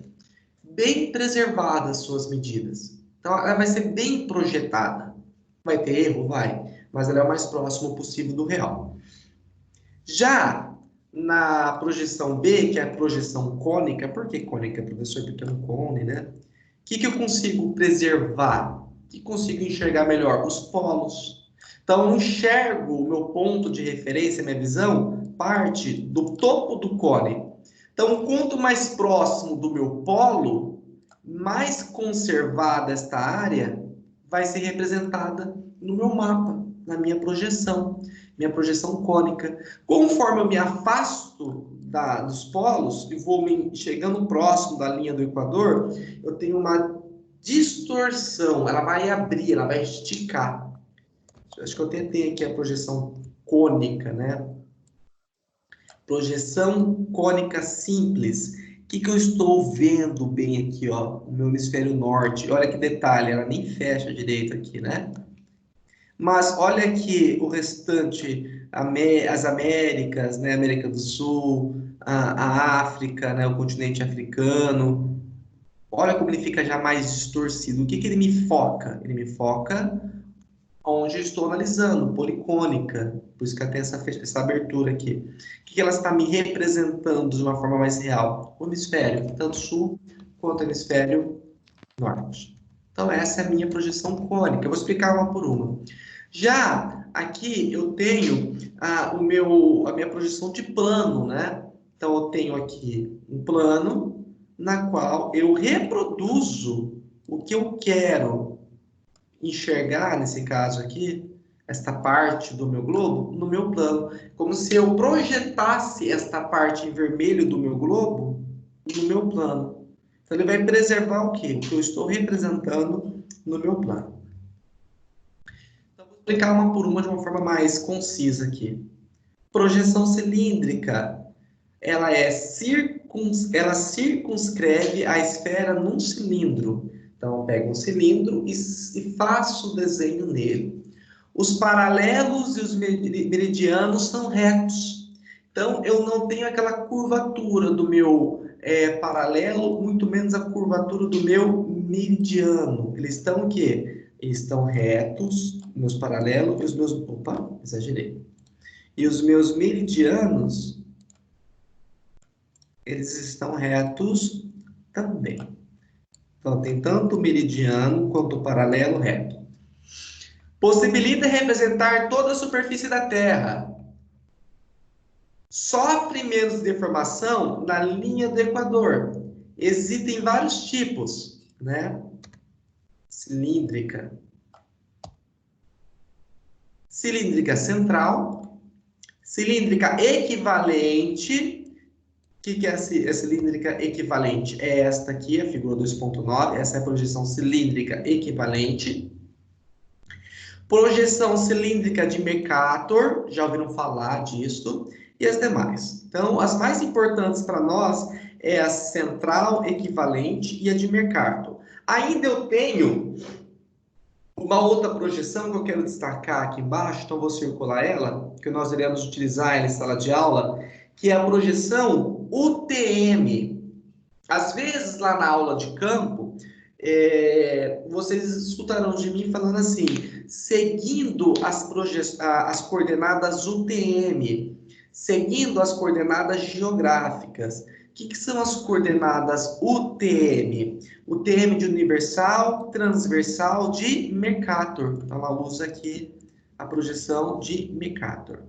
bem preservada as suas medidas. Então, ela vai ser bem projetada. Vai ter erro? Vai. Mas ela é o mais próximo possível do real. Já na projeção B, que é a projeção cônica, por que cônica, professor? Porque é um cone, né? O que eu consigo preservar? O que consigo enxergar melhor? Os polos. Então, eu enxergo o meu ponto de referência, minha visão, parte do topo do cone. Então, quanto mais próximo do meu polo, mais conservada esta área vai ser representada no meu mapa, na minha projeção cônica. Conforme eu me afasto dos polos e vou chegando próximo da linha do Equador, eu tenho uma distorção, ela vai abrir, ela vai esticar. Acho que eu tentei aqui a projeção cônica, né? Projeção cônica simples. O que eu estou vendo bem aqui, ó? O meu hemisfério norte. Olha que detalhe, ela nem fecha direito aqui, né? Mas olha aqui o restante, as Américas, né? América do Sul, a África, né? O continente africano. Olha como ele fica já mais distorcido. O que ele me foca? Ele me foca onde eu estou analisando, policônica. Por isso que ela tem essa abertura aqui. O que ela está me representando de uma forma mais real? O hemisfério, tanto sul quanto o hemisfério norte. Então, essa é a minha projeção cônica. Eu vou explicar uma por uma. Já aqui eu tenho a minha projeção de plano, né? Então, eu tenho aqui um plano na qual eu reproduzo o que eu quero enxergar, nesse caso aqui, esta parte do meu globo, no meu plano. Como se eu projetasse esta parte em vermelho do meu globo no meu plano. Então, ele vai preservar o quê? O que eu estou representando no meu plano. Então, vou explicar uma por uma de uma forma mais concisa aqui. Projeção cilíndrica. Ela circunscreve a esfera num cilindro. Então, eu pego um cilindro e faço o desenho nele. Os paralelos e os meridianos são retos. Então, eu não tenho aquela curvatura do meu paralelo, muito menos a curvatura do meu meridiano. Eles estão o quê? Eles estão retos, meus paralelos e os meus... Opa, exagerei. E os meus meridianos, eles estão retos também. Então, tem tanto o meridiano quanto o paralelo reto. Possibilita representar toda a superfície da Terra. Sofre menos deformação na linha do Equador. Existem vários tipos, né? Cilíndrica. Cilíndrica central. Cilíndrica equivalente. O que é a cilíndrica equivalente? É esta aqui, a figura 2.9. Essa é a projeção cilíndrica equivalente. Projeção cilíndrica de Mercator, já ouviram falar disso, e as demais. Então, as mais importantes para nós é a central equivalente e a de Mercator. Ainda eu tenho uma outra projeção que eu quero destacar aqui embaixo, então vou circular ela, que nós iremos utilizar ela em sala de aula, que é a projeção UTM. Às vezes, lá na aula de campo, vocês escutarão de mim falando assim, seguindo as coordenadas UTM, seguindo as coordenadas geográficas. O que são as coordenadas UTM? UTM de universal, transversal de Mercator. Então, ela usa aqui a projeção de Mercator.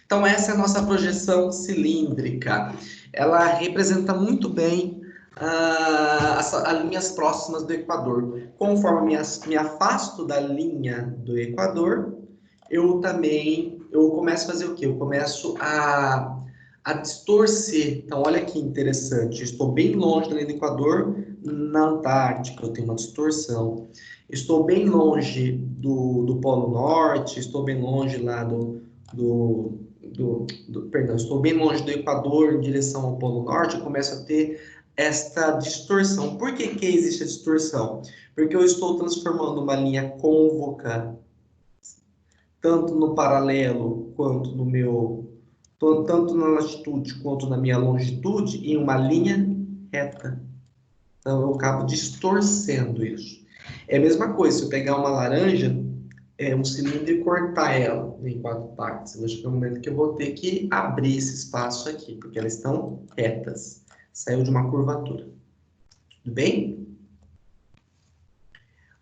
Então, essa é a nossa projeção cilíndrica. Ela representa muito bem as linhas próximas do Equador. Conforme me afasto da linha do Equador, eu começo a fazer o quê? Eu começo a a distorcer. Então, olha que interessante. Eu estou bem longe da linha do Equador, na Antártica, eu tenho uma distorção. Estou bem longe do Polo Norte, estou bem longe lá perdão, estou bem longe do Equador em direção ao Polo Norte, eu começo a ter esta distorção. Por que que existe a distorção? Porque eu estou transformando uma linha côncava, tanto no paralelo quanto no meu, tanto na latitude quanto na minha longitude, em uma linha reta. Então, eu acabo distorcendo isso. É a mesma coisa, se eu pegar uma laranja, um cilindro e cortar ela em 4 partes. Vai chegar um momento que eu vou ter que abrir esse espaço aqui, porque elas estão retas. Saiu de uma curvatura. Tudo bem?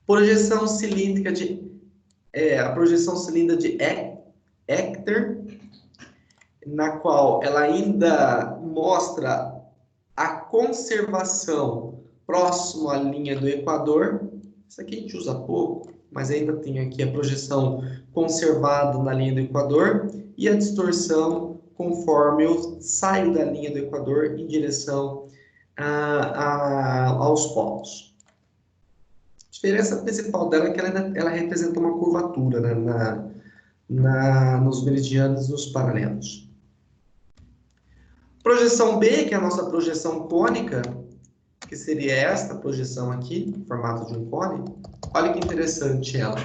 Projeção cilíndrica a projeção cilíndrica de Hector, na qual ela ainda mostra a conservação próximo à linha do Equador. Isso aqui a gente usa pouco, mas ainda tem aqui a projeção conservada na linha do Equador e a distorção conforme eu saio da linha do Equador em direção aos polos. A diferença principal dela é que ela representa uma curvatura, né, nos meridianos e nos paralelos. Projeção B, que é a nossa projeção cônica, que seria esta projeção aqui, no formato de um cone. Olha que interessante ela.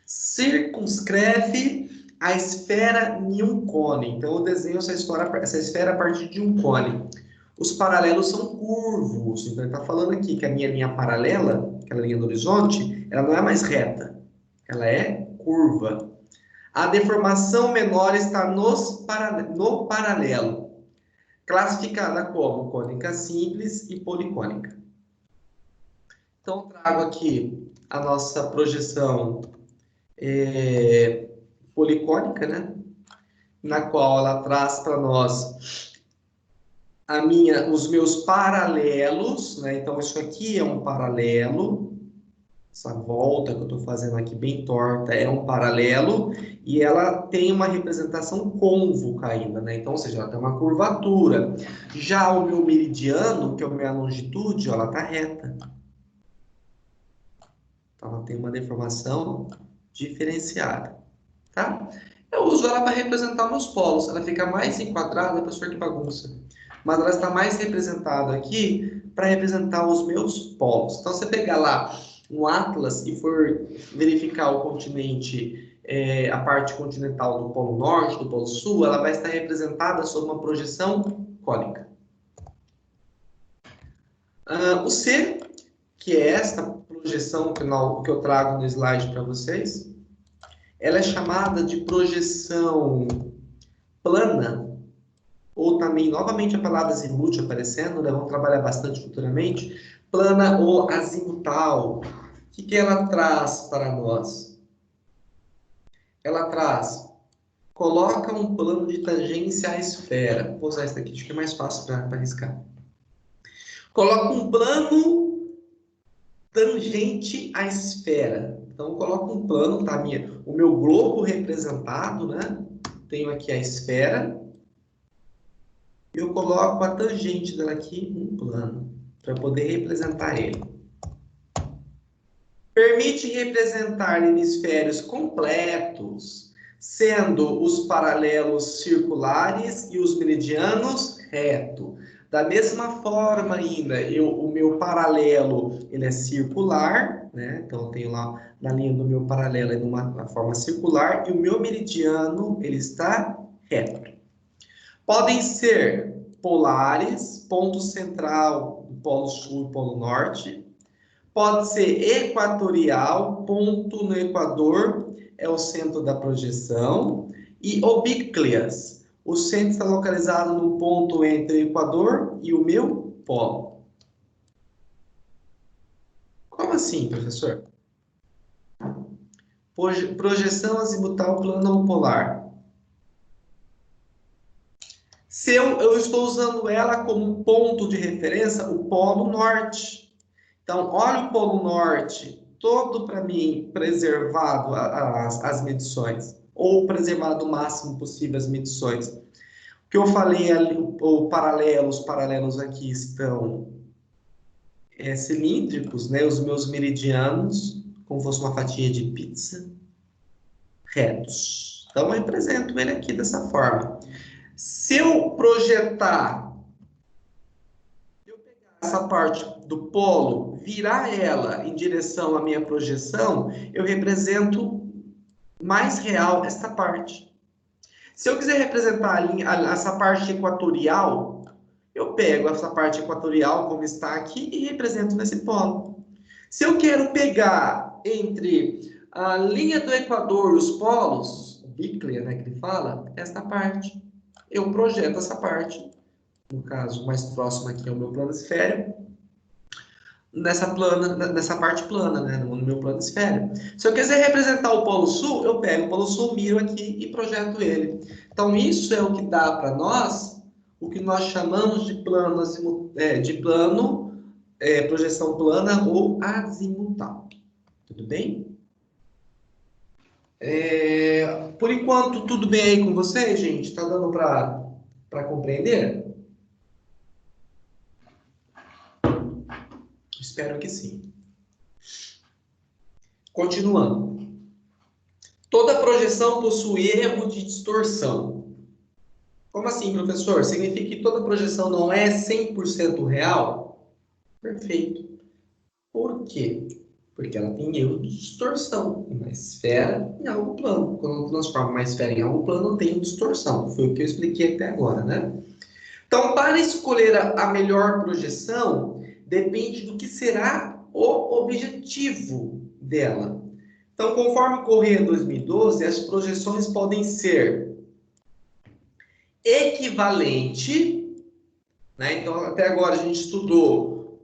Circunscreve a esfera em um cone. Então, eu desenho essa esfera a partir de um cone. Os paralelos são curvos. Então, ele está falando aqui que a minha linha paralela, aquela linha do horizonte, ela não é mais reta. Ela é curva. A deformação menor está no paralelo. Classificada como cônica simples e policônica. Então, eu trago aqui a nossa projeção policônica, né? Na qual ela traz para nós os meus paralelos, né? Então, isso aqui é um paralelo. Essa volta que eu estou fazendo aqui bem torta é um paralelo e ela tem uma representação côncava ainda, né? Então, ou seja, ela tem uma curvatura. Já o meu meridiano, que é a minha longitude, ó, ela está reta. Então, ela tem uma deformação diferenciada, tá? Eu uso ela para representar meus polos. Ela fica mais enquadrada, professor, que bagunça. Mas ela está mais representada aqui para representar os meus polos. Então, você pegar lá um atlas e for verificar o continente, a parte continental do Polo Norte, do Polo Sul, ela vai estar representada sob uma projeção cônica. O C, que é esta projeção que eu trago no slide para vocês, ela é chamada de projeção plana, ou também, novamente, a palavra azimuth aparecendo, né? Vamos trabalhar bastante futuramente, plana ou azimutal. O que ela traz para nós? Ela traz, coloca um plano de tangência à esfera. Vou usar esse daqui, acho que é mais fácil para arriscar. Coloca um plano tangente à esfera. Então, coloca um plano, tá? O meu globo representado, né? Tenho aqui a esfera. Eu coloco a tangente dela aqui em um plano, para poder representar ele. Permite representar hemisférios completos, sendo os paralelos circulares e os meridianos reto. Da mesma forma ainda, o meu paralelo ele é circular, né? Então eu tenho lá na linha do meu paralelo numa forma circular e o meu meridiano ele está reto. Podem ser polares, ponto central do Polo Sul e Polo Norte. Pode ser equatorial, ponto no Equador, é o centro da projeção. E obícleas, o centro está localizado no ponto entre o Equador e o meu polo. Como assim, professor? Projeção azimutal plana ou polar. Se eu estou usando ela como ponto de referência, o Polo Norte. Então, olha o Polo Norte, todo para mim preservado as medições, ou preservado o máximo possível as medições. que eu falei ali, os paralelos aqui estão cilíndricos, né? Os meus meridianos, como fosse uma fatia de pizza, retos. Então, eu represento ele aqui dessa forma. Se eu projetar, eu pegar essa parte do polo, virar ela em direção à minha projeção, eu represento mais real esta parte. Se eu quiser representar essa parte equatorial, eu pego essa parte equatorial como está aqui e represento nesse polo. Se eu quero pegar entre a linha do Equador e os polos, o bíclea, né, que ele fala, esta parte, eu projeto essa parte, no caso, mais próximo aqui é o meu planisfério, nessa parte plana, né, no meu planisfério. Se eu quiser representar o Polo Sul, eu pego o Polo Sul, miro aqui e projeto ele. Então, isso é o que dá para nós o que nós chamamos de projeção plana ou azimutal. Tudo bem? Por enquanto, tudo bem aí com vocês, gente? Está dando para compreender? Espero que sim. Continuando. Toda projeção possui erro de distorção. Como assim, professor? Significa que toda projeção não é 100% real? Perfeito. Por quê? Porque ela tem erro de distorção. Uma esfera em algo plano. Quando eu transformo uma esfera em algo plano, eu tenho distorção. Foi o que eu expliquei até agora, né? Então, para escolher a melhor projeção, depende do que será o objetivo dela. Então, conforme Corrêa 2012, as projeções podem ser equivalente, né? Então, até agora a gente estudou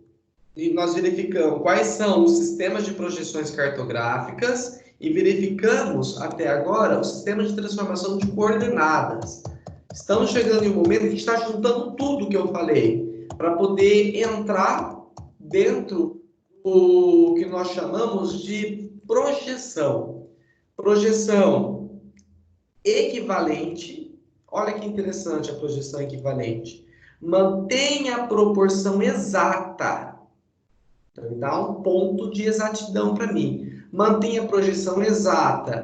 e nós verificamos quais são os sistemas de projeções cartográficas e verificamos até agora o sistema de transformação de coordenadas. Estamos chegando em um momento que a gente está juntando tudo que eu falei para poder entrar dentro do que nós chamamos de projeção. Projeção equivalente. Olha que interessante a projeção equivalente. Mantém a proporção exata. Então, dá um ponto de exatidão para mim. Mantém a projeção exata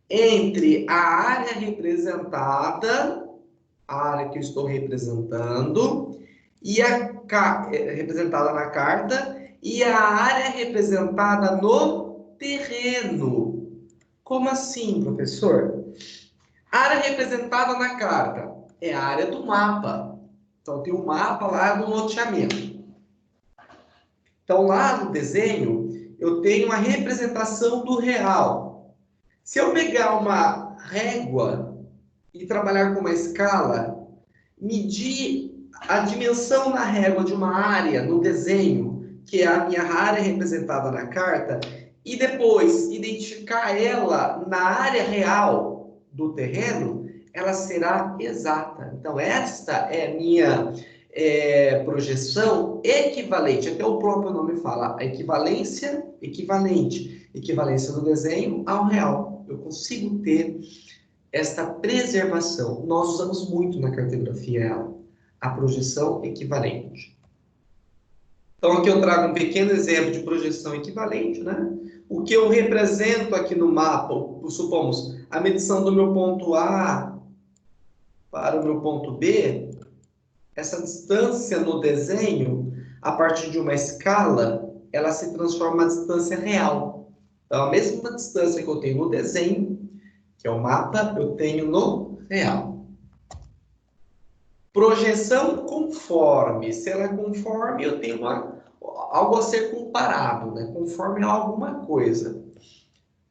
entre a área representada, a área que eu estou representando, e representada na carta, e a área representada no terreno. Como assim, professor? A área representada na carta é a área do mapa. Então, tem um mapa lá do loteamento. Então, lá no desenho, eu tenho uma representação do real. Se eu pegar uma régua e trabalhar com uma escala, medir a dimensão na régua de uma área no desenho, que é a minha área representada na carta, e depois identificar ela na área real do terreno, ela será exata. Então, esta é a minha projeção equivalente. Até o próprio nome fala, a equivalência equivalente. Equivalência do desenho ao real. Eu consigo ter esta preservação. Nós usamos muito na cartografia ela, a projeção equivalente. Então, aqui eu trago um pequeno exemplo de projeção equivalente, né? O que eu represento aqui no mapa, supomos, a medição do meu ponto A para o meu ponto B, essa distância no desenho, a partir de uma escala, ela se transforma em distância real. Então, a mesma distância que eu tenho no desenho, que é o mapa, eu tenho no real. Projeção conforme. Se ela é conforme, eu tenho algo a ser comparado, né? Conforme a alguma coisa.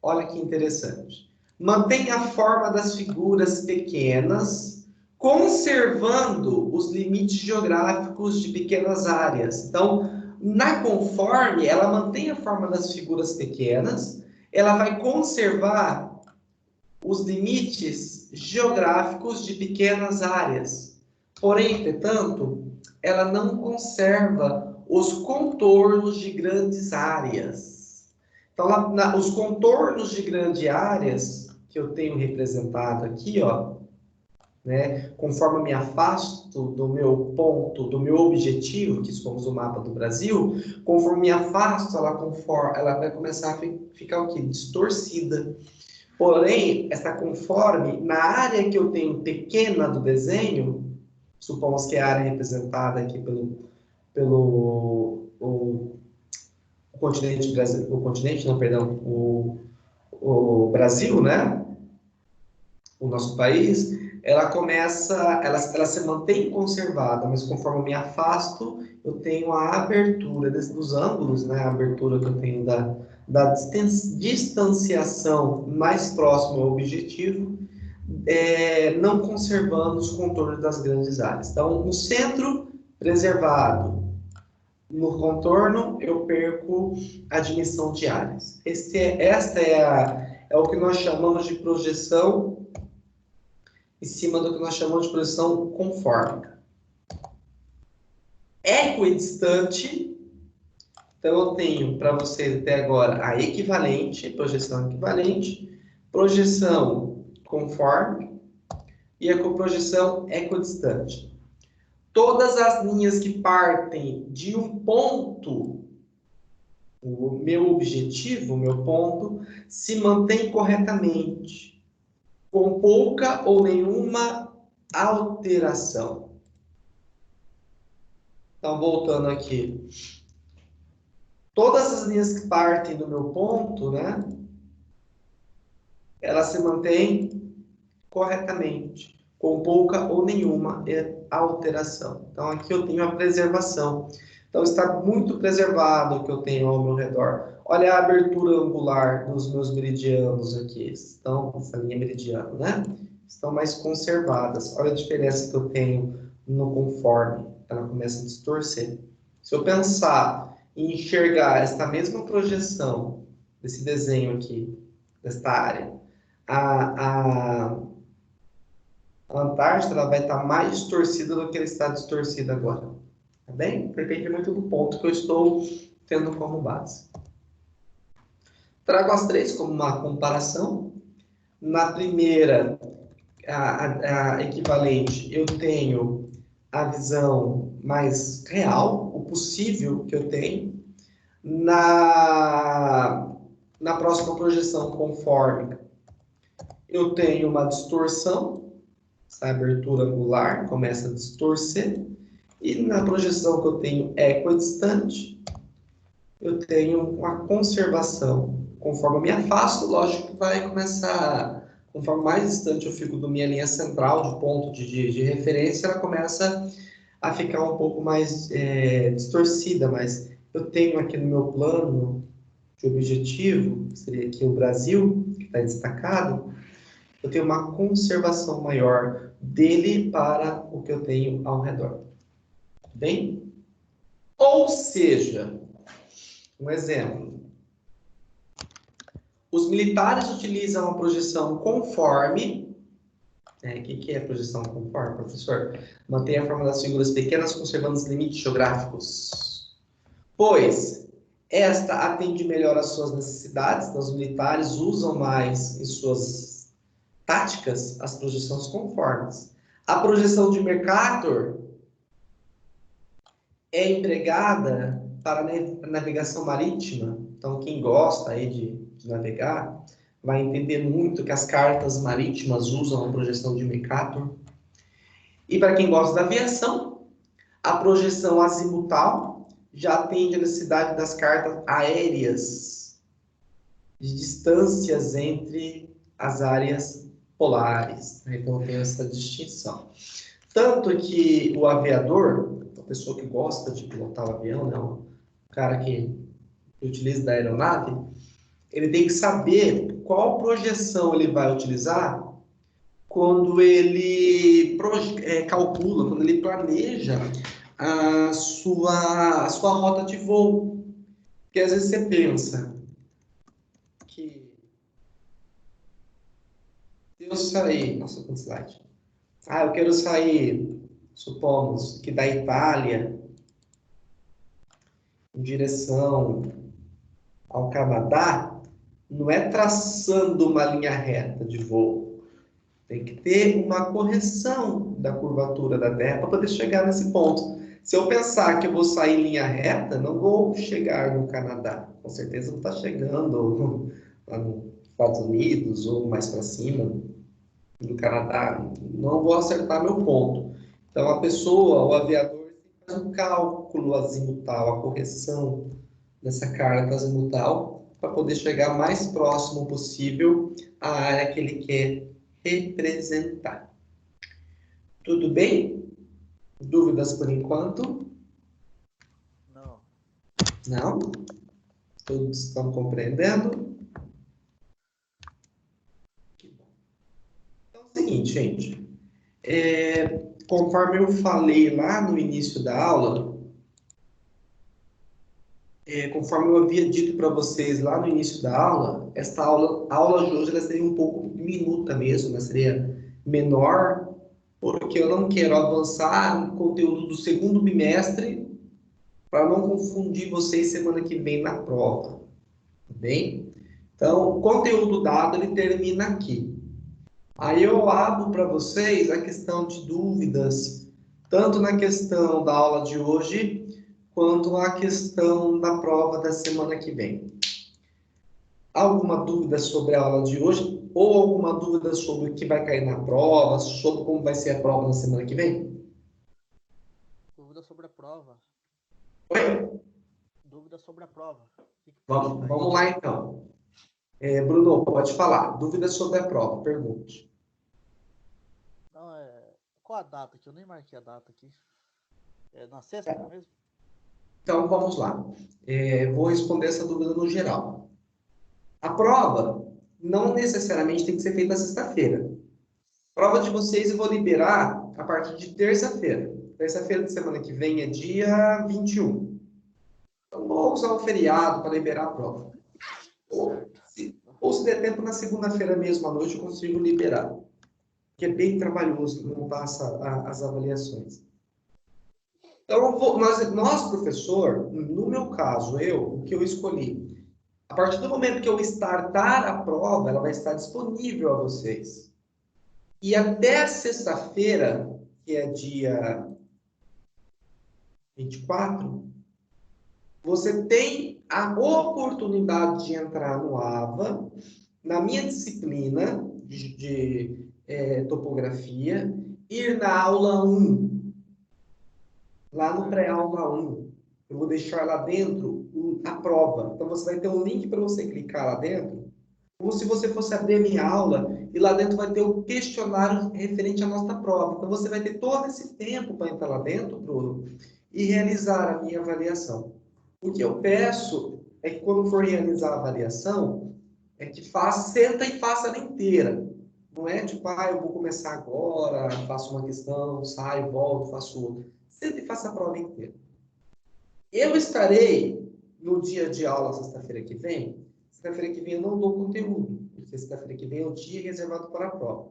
Olha que interessante. Mantém a forma das figuras pequenas, conservando os limites geográficos de pequenas áreas. Então, na conforme, ela mantém a forma das figuras pequenas, ela vai conservar os limites geográficos de pequenas áreas. Porém, entretanto, ela não conserva os contornos de grandes áreas. Então, os contornos de grandes áreas, que eu tenho representado aqui, ó, né? Conforme eu me afasto do meu ponto, do meu objetivo, que somos o mapa do Brasil, conforme me afasto, ela vai começar a ficar o quê? Distorcida. Porém, essa conforme, na área que eu tenho pequena do desenho, supomos que é a área representada aqui pelo o continente Brasil, o continente, não, perdão, o Brasil, né? O nosso país, ela se mantém conservada, mas conforme eu me afasto, eu tenho a abertura dos ângulos, né? A abertura que eu tenho da distanciação mais próxima ao objetivo, não conservando os contornos das grandes áreas. Então, no centro, preservado. No contorno, eu perco a dimensão de áreas. É o que nós chamamos de projeção em cima do que nós chamamos de projeção conforme. Equidistante, então eu tenho para você até agora a equivalente, projeção conforme e a coprojeção equidistante. Todas as linhas que partem de um ponto, o meu objetivo, o meu ponto, se mantém corretamente, com pouca ou nenhuma alteração. Então, voltando aqui. Todas as linhas que partem do meu ponto, né? Elas se mantêm corretamente, com pouca ou nenhuma alteração. Então, aqui eu tenho a preservação. Então, está muito preservado o que eu tenho ao meu redor. Olha a abertura angular dos meus meridianos aqui. Então, essa linha meridiana, né? Estão mais conservadas. Olha a diferença que eu tenho no conforme. Ela começa a distorcer. Se eu pensar em enxergar esta mesma projeção desse desenho aqui, desta área, a Antártida ela vai estar mais distorcida do que ela está distorcida agora. Tá bem? Depende muito do ponto que eu estou tendo como base. Trago as três como uma comparação. Na primeira, a equivalente, eu tenho a visão mais real, o possível que eu tenho. Na próxima projeção conforme, eu tenho uma distorção, essa abertura angular começa a distorcer, e na projeção que eu tenho equidistante, eu tenho uma conservação. Conforme eu me afasto, lógico que vai começar, conforme mais distante eu fico da minha linha central, de ponto de referência, ela começa a ficar um pouco mais distorcida, mas eu tenho aqui no meu plano de objetivo, que seria aqui o Brasil, que está destacado, eu tenho uma conservação maior dele para o que eu tenho ao redor. Bem? Ou seja, um exemplo. Os militares utilizam a projeção conforme. O que é projeção conforme, professor? Mantém a forma das figuras pequenas, conservando os limites geográficos. Pois, esta atende melhor às suas necessidades, então os militares usam mais em suas táticas as projeções conformes. A projeção de Mercator é empregada para a navegação marítima. Então, quem gosta aí de navegar vai entender muito que as cartas marítimas usam a projeção de Mercator. E para quem gosta da aviação, a projeção azimutal já atende a necessidade das cartas aéreas, de distâncias entre as áreas polares. Então, tem essa distinção. Tanto que o aviador, a pessoa que gosta de pilotar o avião, né, o cara que utiliza da aeronave, ele tem que saber qual projeção ele vai utilizar quando ele calcula, quando ele planeja a sua rota de voo. Porque às vezes você pensa que se eu sair... Nossa, quanto slide. Eu quero sair, supomos, que da Itália em direção ao Canadá, não é traçando uma linha reta de voo. Tem que ter uma correção da curvatura da Terra para poder chegar nesse ponto. Se eu pensar que eu vou sair em linha reta, não vou chegar no Canadá. Com certeza vou estar chegando lá nos Estados Unidos ou mais para cima do Canadá. Não vou acertar meu ponto. Então, a pessoa, o aviador, faz um cálculo azimutal, a correção dessa carga azimutal, para poder chegar mais próximo possível à área que ele quer representar. Tudo bem? Dúvidas por enquanto?
Não.
Não? Todos estão compreendendo? Então é o seguinte, gente. Conforme eu falei lá no início da aula, conforme eu havia dito para vocês lá no início da aula, esta aula de hoje ela seria um pouco minuta mesmo, né? Seria menor, porque eu não quero avançar no conteúdo do segundo bimestre para não confundir vocês semana que vem na prova, tá bem? Então, o conteúdo dado, ele termina aqui. Aí eu abro para vocês a questão de dúvidas, tanto na questão da aula de hoje, quanto na questão da prova da semana que vem. Alguma dúvida sobre a aula de hoje? Ou alguma dúvida sobre o que vai cair na prova, sobre como vai ser a prova na semana que vem?
Dúvida sobre a prova.
Oi?
Dúvida sobre a prova.
Vamos lá, então. Bruno, pode falar. Dúvidas sobre a prova, pergunte.
Não, qual a data aqui? Eu nem marquei a data aqui. É na sexta mesmo?
Então, vamos lá. Vou responder essa dúvida no geral. A prova não necessariamente tem que ser feita na sexta-feira. A prova de vocês eu vou liberar a partir de terça-feira. Terça-feira de semana que vem é dia 21. Então, vou usar o feriado para liberar a prova. Ou se der tempo, na segunda-feira mesmo à noite eu consigo liberar. Que é bem trabalhoso montar as avaliações. Então, nós, professor, no meu caso, o que eu escolhi, a partir do momento que eu startar a prova, ela vai estar disponível a vocês. E até sexta-feira, que é dia 24, você tem a oportunidade de entrar no AVA, na minha disciplina de topografia, ir na aula 1, lá no pré-aula 1. Eu vou deixar lá dentro a prova. Então, você vai ter um link para você clicar lá dentro, como se você fosse abrir a minha aula, e lá dentro vai ter o questionário referente à nossa prova. Então, você vai ter todo esse tempo para entrar lá dentro, Bruno, e realizar a minha avaliação. O que eu peço é que, quando for realizar a avaliação, senta e faça ela inteira. Não é tipo, eu vou começar agora, faço uma questão, saio, volto, faço outra. Senta e faça a prova inteira. Eu estarei no dia de aula, sexta-feira que vem. Sexta-feira que vem eu não dou conteúdo, porque sexta-feira que vem é o dia reservado para a prova.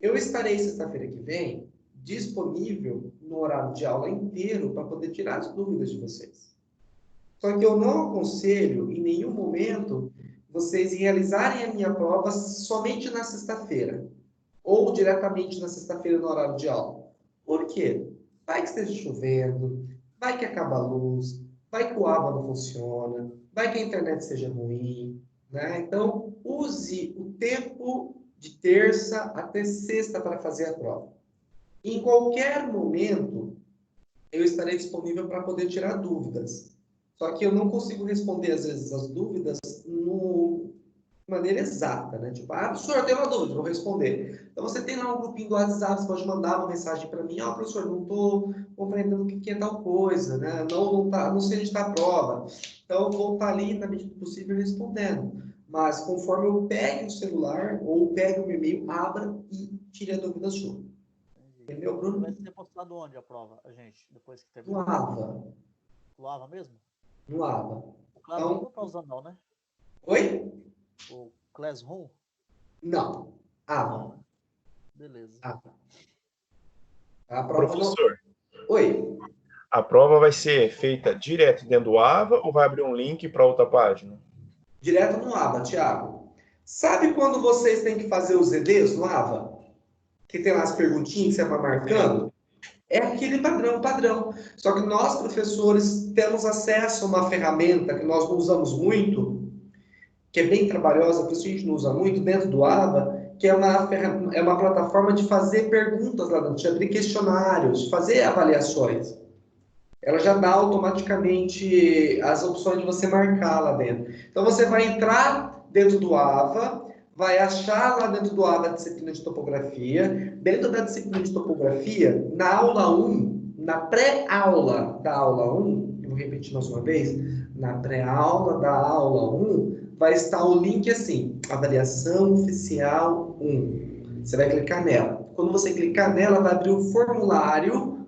Eu estarei sexta-feira que vem disponível no horário de aula inteiro para poder tirar as dúvidas de vocês. Só que eu não aconselho, em nenhum momento, vocês realizarem a minha prova somente na sexta-feira, ou diretamente na sexta-feira no horário de aula. Por quê? Vai que esteja chovendo, vai que acaba a luz, vai que o AVA não funciona, vai que a internet seja ruim, né? Então, use o tempo de terça até sexta para fazer a prova. Em qualquer momento, eu estarei disponível para poder tirar dúvidas. Só que eu não consigo responder, às vezes, as dúvidas de maneira exata, né? Tipo, professor, eu tenho uma dúvida, vou responder. Então, você tem lá um grupinho do WhatsApp, você pode mandar uma mensagem para mim, professor, não estou compreendendo o que é tal coisa, né? Não sei onde está a prova. Então, eu vou estar ali, na medida do possível, respondendo. Mas, conforme eu pegue o celular, ou pegue o meu e-mail, abra e tire a dúvida sua. Entendeu, Bruno?
Vai ser postado onde a prova, gente, depois que
No
terminar?
AVA.
No AVA mesmo?
No AVA.
O Classroom não tá usando não, né?
Oi?
O Classroom?
Não. AVA.
Não, né? Beleza.
AVA. A prova
Professor,
Oi.
a prova vai ser feita direto dentro do AVA ou vai abrir um link para outra página?
Direto no AVA, Thiago. Sabe quando vocês têm que fazer os EDs no AVA? que tem lá as perguntinhas que você vai marcando, é aquele padrão. Só que nós, professores, temos acesso a uma ferramenta que nós não usamos muito, que é bem trabalhosa, por isso a gente não usa muito, dentro do ABA, que é uma plataforma de fazer perguntas lá dentro, de abrir questionários, fazer avaliações. Ela já dá automaticamente as opções de você marcar lá dentro. Então, você vai entrar dentro do AVA, vai achar lá dentro do AVA a disciplina de topografia. Dentro da disciplina de topografia, na aula 1, na pré-aula da aula 1, eu vou repetir mais uma vez, na pré-aula da aula 1, vai estar o link assim, avaliação oficial 1. Você vai clicar nela. Quando você clicar nela, vai abrir o formulário,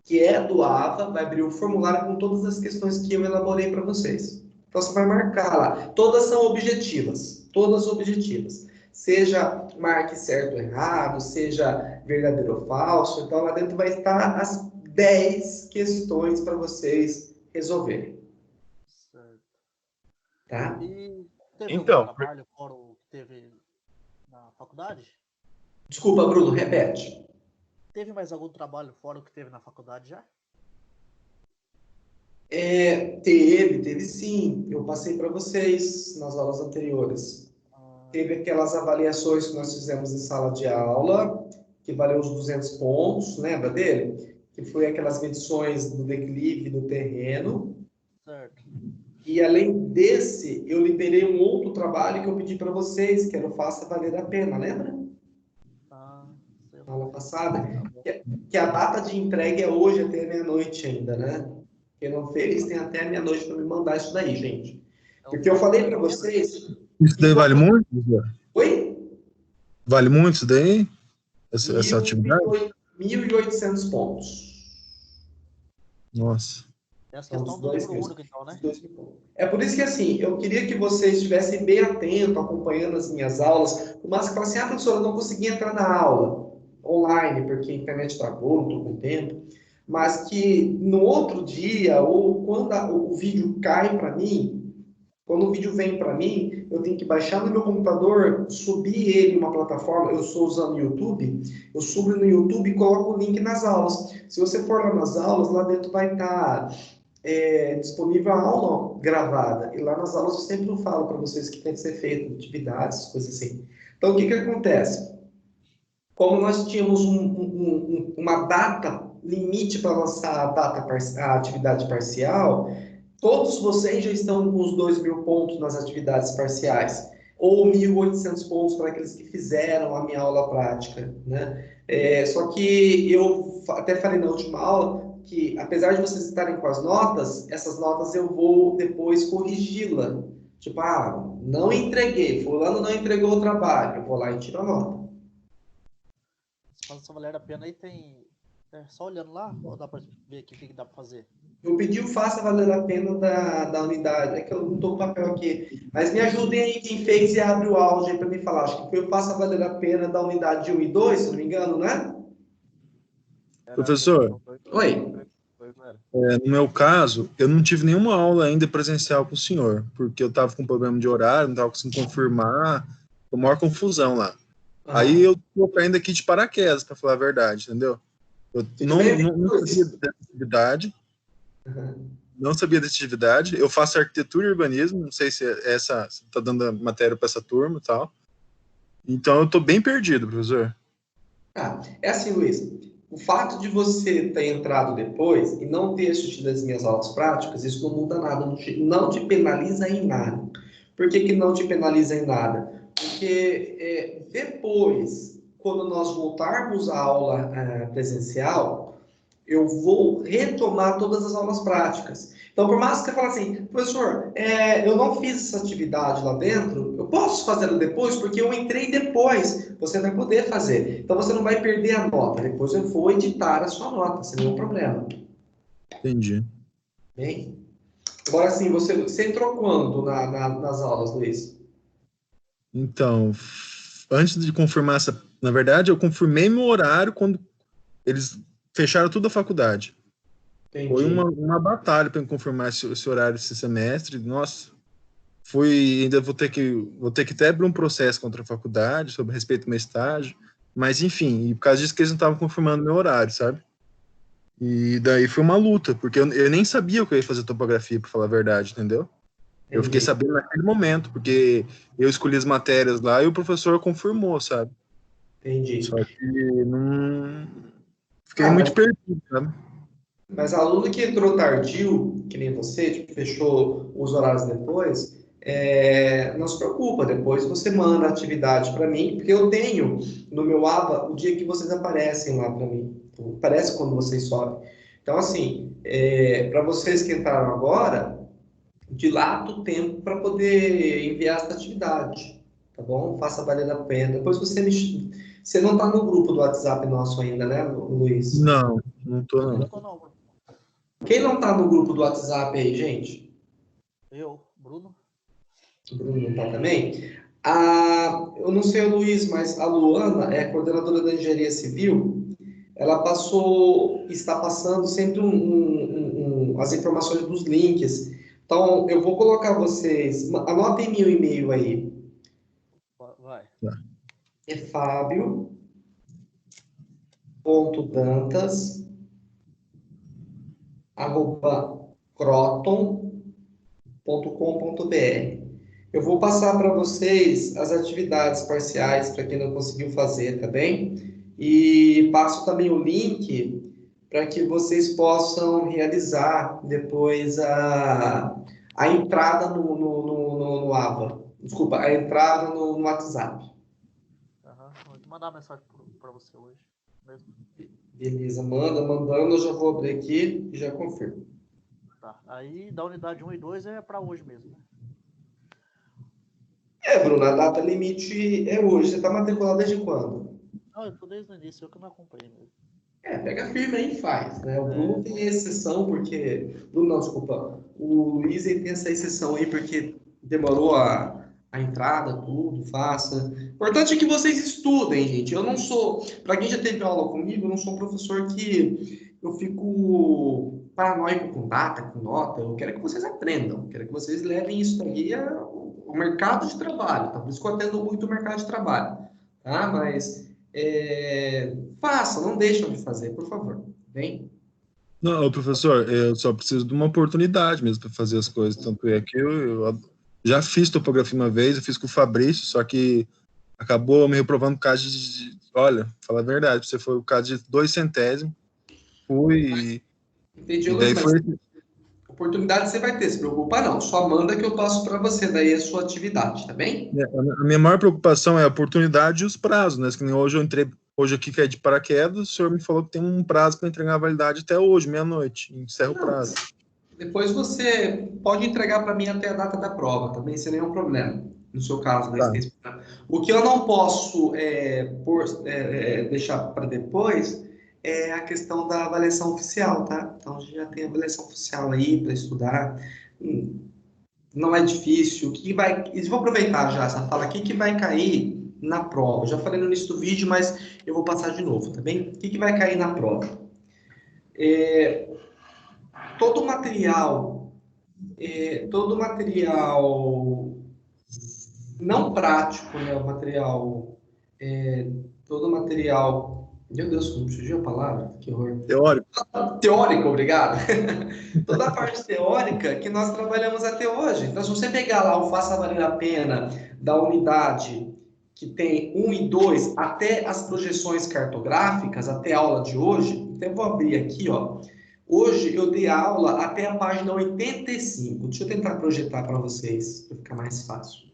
que é do AVA, vai abrir o formulário com todas as questões que eu elaborei para vocês. Então, você vai marcar lá. Todas são objetivas. Todas objetivas. Seja marque certo ou errado, seja verdadeiro ou falso. Então, lá dentro vai estar as 10 questões para vocês resolverem.
Certo.
Tá?
E teve
Então,
algum trabalho fora o que teve na faculdade?
Desculpa, Bruno, repete.
Teve mais algum trabalho fora o que teve na faculdade já?
Teve sim. Eu passei para vocês nas aulas anteriores. Teve aquelas avaliações que nós fizemos em sala de aula, que valeu os 200 pontos, lembra dele? Que foi aquelas medições do declive do terreno.
Certo.
E além desse, eu liberei um outro trabalho que eu pedi para vocês, que era o Faça Valer a Pena, lembra?
Sei
Na
lá.
aula passada.
Tá bom.
Que a data de entrega é hoje até meia-noite ainda, né? Quem não fez tem até meia-noite para me mandar isso daí, gente. Porque eu falei para vocês...
Isso daí vale muito, José?
Oi?
Vale muito isso daí? Essa atividade?
1.800 pontos.
Nossa.
Essa
São
questão
os
do
dois
livro
textos.
único, então, né?
É por isso que, assim, eu queria que vocês estivessem bem atentos, acompanhando as minhas aulas, mas que falassem, professora, eu não consegui entrar na aula online, porque a internet travou, não estou com tempo, mas que no outro dia, ou quando o vídeo cai para mim, quando o vídeo vem para mim, eu tenho que baixar no meu computador, subir ele em uma plataforma, eu estou usando o YouTube, eu subo no YouTube e coloco o link nas aulas. Se você for lá nas aulas, lá dentro vai estar disponível a aula gravada. E lá nas aulas eu sempre falo para vocês que tem que ser feito, atividades, coisas assim. Então, o que acontece? Como nós tínhamos uma data limite para lançar a atividade parcial, todos vocês já estão com os 2.000 pontos nas atividades parciais, ou 1.800 pontos para aqueles que fizeram a minha aula prática, né? Só que eu até falei na última aula que, apesar de vocês estarem com as notas, essas notas eu vou depois corrigi-la. Tipo, não entreguei, fulano não entregou o trabalho, eu vou lá e tiro a nota.
Se Faça Valer a Pena aí tem... só olhando lá, ou dá para ver aqui o que dá para fazer?
Eu pedi o Faça Valer a Pena da unidade, é que eu não estou com o papel aqui, mas me ajudem aí quem fez e abre o áudio aí para me falar. Acho que foi o Faça Valer a Pena da unidade 1 e 2, se não me engano, né?
Professor,
Oi.
no meu caso, eu não tive nenhuma aula ainda presencial com o senhor, porque eu estava com problema de horário, não estava conseguindo confirmar, foi maior confusão lá. Aí eu estou caindo aqui de paraquedas, para falar a verdade, entendeu? Eu não sabia dessa atividade. Não sabia dessa atividade. Eu faço arquitetura e urbanismo, não sei se essa está dando a matéria para essa turma e tal. Então eu estou bem perdido, professor.
É assim, Luiz. O fato de você ter entrado depois e não ter assistido as minhas aulas práticas, isso não muda nada, não te penaliza em nada. Por que não te penaliza em nada? Porque depois, quando nós voltarmos à aula presencial, eu vou retomar todas as aulas práticas. Então, por mais que você fale assim, professor, eu não fiz essa atividade lá dentro, eu posso fazê-la depois, porque eu entrei depois. Você vai poder fazer. Então, você não vai perder a nota. Depois eu vou editar a sua nota, sem nenhum problema.
Entendi.
Bem? Agora sim, você entrou quando nas aulas, Luiz?
Então, antes de confirmar essa... Na verdade, eu confirmei meu horário quando eles fecharam toda a faculdade.
Entendi.
Foi uma batalha para confirmar esse horário esse semestre. Nossa, ainda vou ter que até abrir um processo contra a faculdade sobre respeito ao meu estágio. Mas, enfim, e por causa disso que eles não estavam confirmando meu horário, sabe? E daí foi uma luta, porque eu nem sabia o que eu ia fazer topografia, para falar a verdade, entendeu? Eu fiquei
Entendi.
sabendo naquele momento, porque eu escolhi as matérias lá e o professor confirmou, sabe?
Entendi.
Só que não... Fiquei
Ah,
muito perdido, sabe?
mas aluno que entrou tardio, que nem você, tipo, fechou os horários depois, não se preocupa, depois você manda a atividade para mim, porque eu tenho no meu aba o dia que vocês aparecem lá para mim. Então, aparece quando vocês sobem. Então, assim, para vocês que entraram agora, dilata o tempo para poder enviar essa atividade, tá bom? Faça valer a pena. Depois você não está no grupo do WhatsApp nosso ainda, né, Luiz?
Não tô
Eu
não.
não tô não, Bruno.
Quem não está no grupo do WhatsApp aí, gente?
Eu, Bruno.
O Bruno não está também? Eu não sei o Luiz, mas a Luana é coordenadora da engenharia civil. Ela está passando sempre as informações dos links. Então, eu vou colocar vocês. Anotem meu e-mail aí.
Vai.
É fabio.dantas@croton.com.br. Eu vou passar para vocês as atividades parciais para quem não conseguiu fazer, tá bem? E passo também o link para que vocês possam realizar depois a entrada no AVA. Desculpa, a entrada no WhatsApp.
Aham. Vou te mandar uma mensagem pra você hoje mesmo.
Beleza, mandando, eu já vou abrir aqui e já confirmo.
Tá. Aí da unidade 1 e 2 é pra hoje mesmo, né?
Bruno, a data limite é hoje. Você está matriculado desde quando?
Não, eu tô desde o início, eu que não acompanhei mesmo.
Pega firme aí e faz, né? O Bruno tem exceção porque... Bruno, não, desculpa. O Luiz ele tem essa exceção aí porque demorou a entrada, tudo, faça. O importante é que vocês estudem, gente. Eu não sou... Para quem já teve aula comigo, eu não sou um professor que eu fico paranoico com data, com nota. Eu quero que vocês aprendam. Eu quero que vocês levem isso daí ao mercado de trabalho, tá? Por isso que eu atendo muito o mercado de trabalho, tá? Mas... façam, não deixam de fazer, por favor. Bem?
Não, professor, eu só preciso de uma oportunidade mesmo para fazer as coisas. Tanto é que eu já fiz topografia uma vez, eu fiz com o Fabrício, só que acabou me reprovando por causa olha, fala a verdade, você foi por causa de 2 centésimos, fui,
Entendi,
e
Luiz,
daí
mas
foi,
oportunidade você vai ter, se preocupa não. Só manda que eu passo para você, daí a sua atividade, tá bem?
a minha maior preocupação é a oportunidade e os prazos, né? Que nem hoje eu entrei, hoje aqui que é de paraquedas, o senhor me falou que tem um prazo para entregar a validade até hoje, meia-noite, encerra o
Não,
prazo.
depois você pode entregar para mim até a data da prova, também sem nenhum problema. No seu caso, né?
Tá.
O que eu não posso deixar para depois é a questão da avaliação oficial, tá? Então, a gente já tem a avaliação oficial aí para estudar. Não é difícil. O que vai... Eu vou aproveitar já essa fala aqui que vai cair na prova. Eu já falei no início do vídeo, mas eu vou passar de novo, tá bem? O que vai cair na prova? Todo material não prático, né? O material, todo material, meu Deus, não surgiu a palavra, que horror.
Teórico.
Teórico, obrigado. Toda a parte teórica que nós trabalhamos até hoje. Então, se você pegar lá o Faça Valer a Pena da unidade que tem 1 e 2, até as projeções cartográficas, até a aula de hoje, então eu vou abrir aqui, ó. Hoje eu dei aula até a página 85. Deixa eu tentar projetar para vocês, para ficar mais fácil.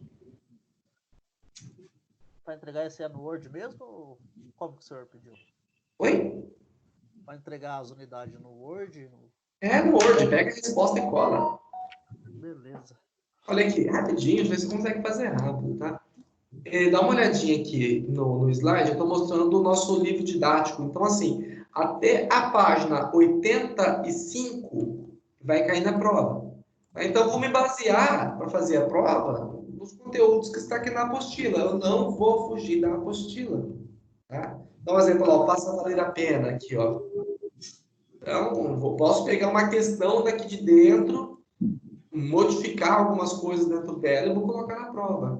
Para entregar esse no Word mesmo ou como que o senhor pediu?
Oi?
Para entregar as unidades no Word?
No Word, pega a resposta e cola.
Beleza.
Olha aqui, rapidinho, às vezes você consegue fazer rápido, tá? Dá uma olhadinha aqui no slide, eu estou mostrando o nosso livro didático. Então, assim, até a página 85 vai cair na prova. Então, eu vou me basear para fazer a prova nos conteúdos que está aqui na apostila. Eu não vou fugir da apostila. Tá? Então, exemplo, ó, faça valer a pena aqui, ó. Então, posso pegar uma questão daqui de dentro, modificar algumas coisas dentro dela e vou colocar na prova.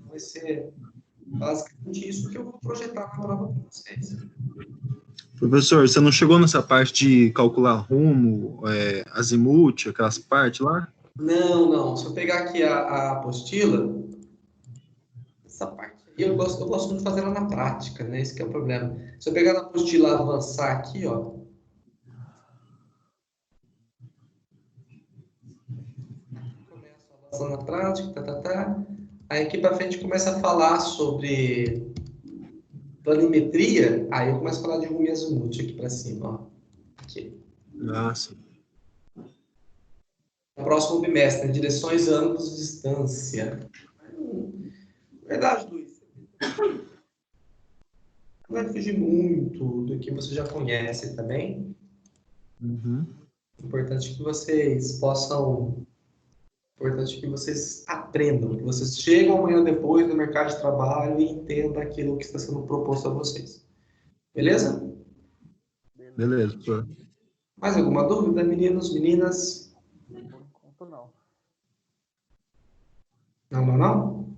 Vai ser Basicamente isso que eu vou projetar na prova para vocês.
Professor, você não chegou nessa parte de calcular rumo, azimuth, aquelas partes lá?
Não. Se eu pegar aqui a apostila, essa parte aí eu gosto de fazer ela na prática, né? Esse que é o problema. Se eu pegar na apostila avançar aqui, ó. Começo avançando na prática, Aí aqui para frente começa a falar sobre planimetria, aí eu começo a falar de rumo e azimuth aqui para cima, ó. Aqui.
Ah, sim.
O próximo bimestre, né? Direções, ângulos, distância. Verdade, Luiz. Não vai fugir muito do que você já conhece também.
Uhum.
Importante que vocês possam. Importante que vocês aprendam, que vocês chegam amanhã depois no mercado de trabalho e entendam aquilo que está sendo proposto a vocês. Beleza?
Beleza, professor.
Mais alguma dúvida, meninos, meninas?
Por enquanto não.
Não?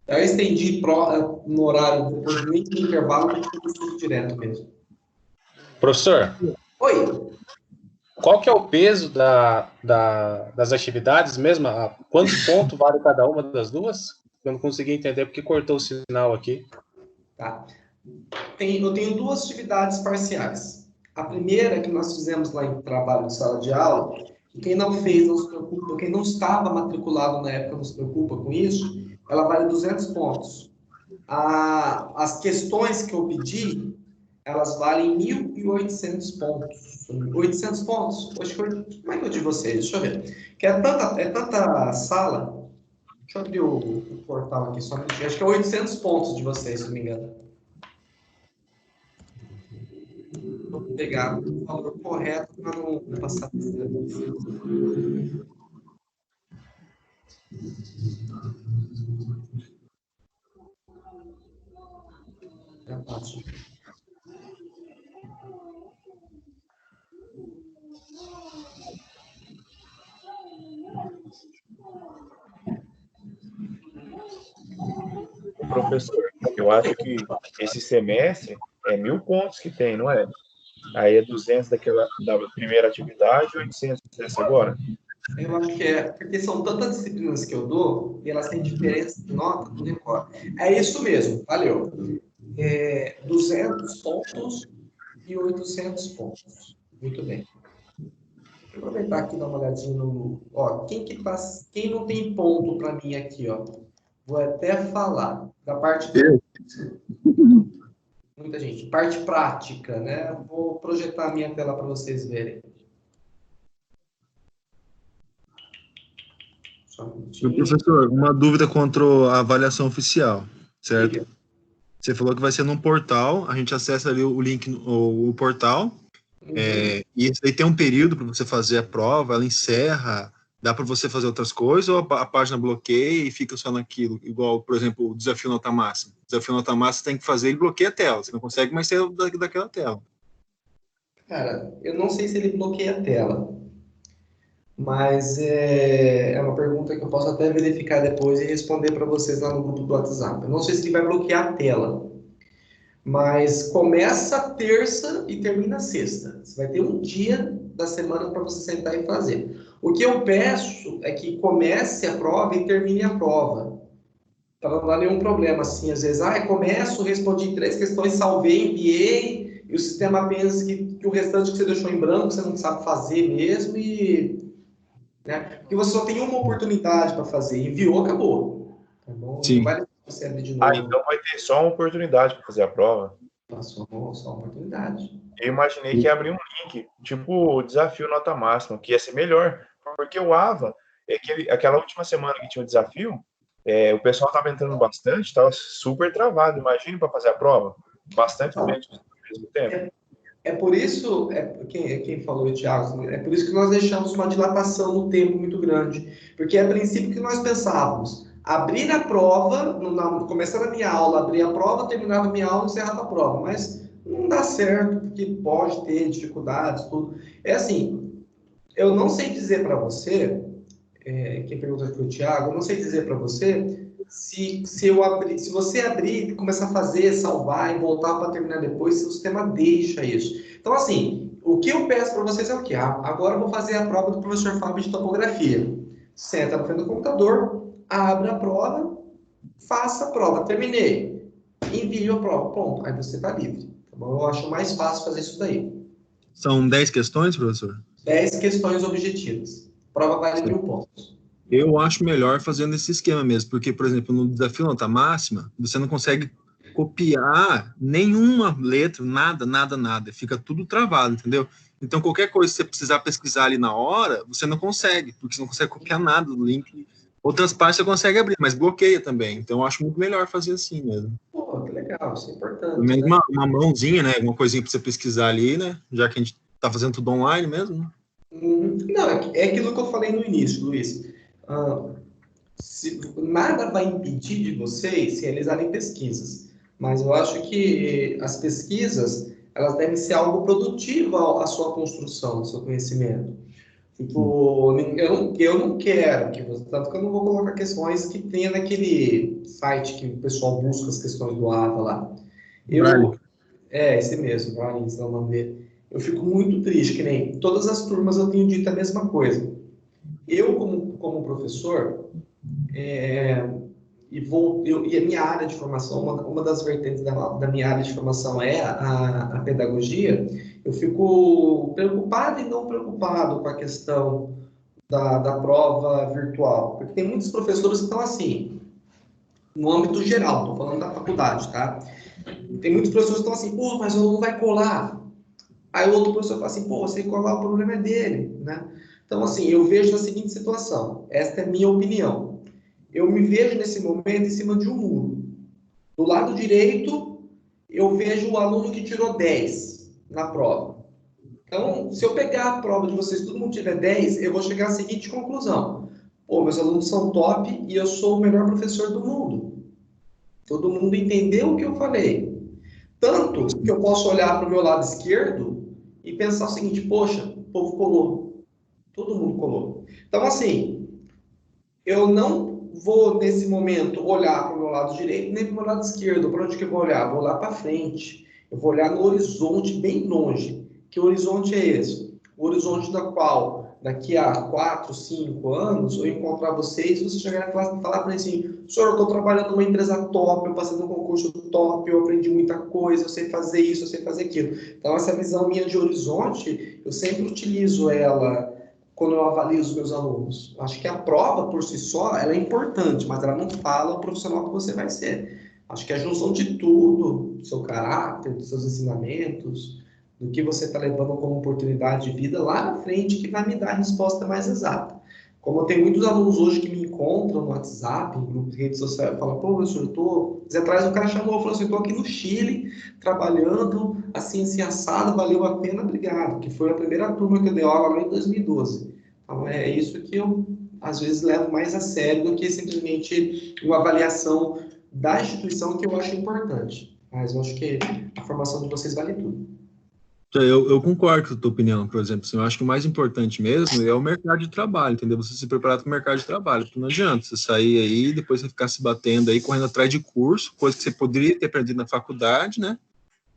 Eu estendi no horário, depois nem no intervalo, porque eu preciso direto mesmo.
Professor,
Oi!
qual que é o peso das atividades mesmo? Quantos pontos vale cada uma das duas? Eu não consegui entender porque cortou o sinal aqui.
Tá. Eu tenho duas atividades parciais. A primeira que nós fizemos lá em trabalho de sala de aula, e quem não fez não se preocupa, quem não estava matriculado na época não se preocupa com isso, ela vale 200 pontos. As questões que eu pedi, elas valem 1.800 pontos. 800 pontos? Acho que como é que eu de vocês? Deixa eu ver. Que é tanta sala. Deixa eu abrir o portal aqui só um minutinho. Acho que é 800 pontos de vocês, se não me engano. Vou pegar o valor correto para não passar. Já passo.
Professor, eu acho que esse semestre é 1.000 pontos que tem, não é? Aí é 200 da primeira atividade e 800 dessa agora.
Eu acho que é, porque são tantas disciplinas que eu dou, e elas têm diferença de nota, não recordo. É isso mesmo, valeu. 200 pontos e 800 pontos. Muito bem. Vou aproveitar aqui e dar uma olhadinha no... Ó, quem não tem ponto para mim aqui, ó. Vou até falar da parte... Muita gente. Parte prática, né? Vou projetar a minha tela para vocês verem. Só um minutinho.
Professor, uma dúvida contra a avaliação oficial, certo? Você falou que vai ser num portal, a gente acessa ali o link, o portal, e isso aí tem um período para você fazer a prova, ela encerra, dá para você fazer outras coisas, ou a página bloqueia e fica só naquilo, igual, por exemplo, o desafio nota máxima. O desafio nota máxima tem que fazer, ele bloqueia a tela, você não consegue mais sair daquela tela.
Cara, eu não sei se ele bloqueia a tela, mas é uma pergunta que eu posso até verificar depois e responder para vocês lá no grupo do WhatsApp. Eu não sei se ele vai bloquear a tela, mas começa terça e termina sexta. Você vai ter um dia da semana para você sentar e fazer. O que eu peço é que comece a prova e termine a prova. Para não dar nenhum problema, assim, às vezes, começo, respondi 3 questões, salvei, enviei, e o sistema pensa que o restante que você deixou em branco, você não sabe fazer mesmo, né? Porque você só tem uma oportunidade para fazer, enviou, acabou. Tá bom?
Sim.
Não vai você abrir de novo.
Então vai ter só uma oportunidade para fazer a prova.
Só uma oportunidade.
Eu imaginei que ia abrir um link, tipo o desafio nota máxima, que ia ser melhor, porque o AVA, aquela última semana que tinha o desafio, o pessoal estava entrando bastante, estava super travado, imagine para fazer a prova, bastante gente ao mesmo tempo.
É por isso, quem falou, Thiago, é por isso que nós deixamos uma dilatação no tempo muito grande, porque é a princípio que nós pensávamos, abrir a prova, começando a minha aula, abrir a prova, terminava a minha aula, encerrava a prova, mas não dá certo, porque pode ter dificuldades, tudo. É assim, eu não sei dizer para você, quem perguntou aqui o Thiago, eu não sei dizer para você se você abrir, começar a fazer, salvar e voltar para terminar depois, o sistema deixa isso. Então, assim, o que eu peço para vocês é o quê? Agora eu vou fazer a prova do professor Fábio de topografia. Senta na frente do computador, abre a prova, faça a prova. Terminei. Envio a prova. Pronto. Aí você está livre. Tá bom? Eu acho mais fácil fazer isso daí.
São 10 questões, professor?
10 questões objetivas. Prova vale 1000 pontos.
Eu acho melhor fazendo esse esquema mesmo, porque, por exemplo, no desafio nota máxima, você não consegue copiar nenhuma letra, nada. Fica tudo travado, entendeu? Então, qualquer coisa que você precisar pesquisar ali na hora, você não consegue, porque você não consegue copiar nada do link. Outras partes você consegue abrir, mas bloqueia também. Então, eu acho muito melhor fazer assim mesmo.
Pô, que legal, isso é importante.
Pelo menos
né?
uma mãozinha, né? Alguma coisinha para você pesquisar ali, né? Já que a gente tá fazendo tudo online mesmo, né?
Não, é aquilo que eu falei no início, Luiz. Nada vai impedir de vocês realizarem pesquisas, mas eu acho que as pesquisas elas devem ser algo produtivo à sua construção, ao seu conhecimento. Tipo, eu não quero que você, tanto que eu não vou colocar questões que tenha naquele site que o pessoal busca as questões do AVA lá. Esse mesmo, Brian, esse é o nome dele. Eu fico muito triste, que nem todas as turmas eu tenho dito a mesma coisa. Eu, como professor, e a minha área de formação, uma das vertentes da minha área de formação é a pedagogia, eu fico preocupado e não preocupado com a questão da prova virtual. Porque tem muitos professores que estão assim, no âmbito geral, estou falando da faculdade, tá? Tem muitos professores que estão assim, pô, mas o aluno vai colar. Aí o outro professor fala assim, pô, você colar, o problema é dele, né? Então, assim, eu vejo na seguinte situação, esta é a minha opinião. Eu me vejo nesse momento em cima de um muro. Do lado direito, eu vejo o aluno que tirou 10 na prova. Então, se eu pegar a prova de vocês, todo mundo tiver 10, eu vou chegar à seguinte conclusão. Pô, meus alunos são top e eu sou o melhor professor do mundo. Todo mundo entendeu o que eu falei. Tanto que eu posso olhar para o meu lado esquerdo e pensar o seguinte, poxa, o povo colou. Todo mundo colou. Então, assim, eu não vou, nesse momento, olhar para o meu lado direito nem para o meu lado esquerdo. Para onde que eu vou olhar? Vou olhar para frente. Eu vou olhar no horizonte, bem longe. Que horizonte é esse? O horizonte da qual, daqui a 4, 5 anos, eu encontrar vocês, você chegar na classe e falar para mim assim, senhor, eu estou trabalhando numa empresa top, eu passei num concurso top, eu aprendi muita coisa, eu sei fazer isso, eu sei fazer aquilo. Então, essa visão minha de horizonte, eu sempre utilizo ela quando eu avalio os meus alunos. Acho que a prova, por si só, ela é importante, mas ela não fala o profissional que você vai ser. Acho que a junção de tudo, do seu caráter, dos seus ensinamentos, do que você está levando como oportunidade de vida lá na frente, que vai me dar a resposta mais exata. Como eu tenho muitos alunos hoje que me encontram no WhatsApp, em grupos de rede social, e falam, pô, professor, eu tô... Dias atrás um cara chamou e falou assim, eu tô aqui no Chile, trabalhando, assim, assado, valeu a pena, obrigado. Que foi a primeira turma que eu dei aula lá em 2012. Então, é isso que eu, às vezes, levo mais a sério do que simplesmente uma avaliação da instituição que eu acho importante. Mas eu acho que a formação de vocês vale tudo.
Eu concordo com a tua opinião, por exemplo. Assim, eu acho que o mais importante mesmo é o mercado de trabalho, entendeu? Você se preparar para o mercado de trabalho. Porque não adianta você sair aí, depois você ficar se batendo aí, correndo atrás de curso, coisa que você poderia ter aprendido na faculdade, né?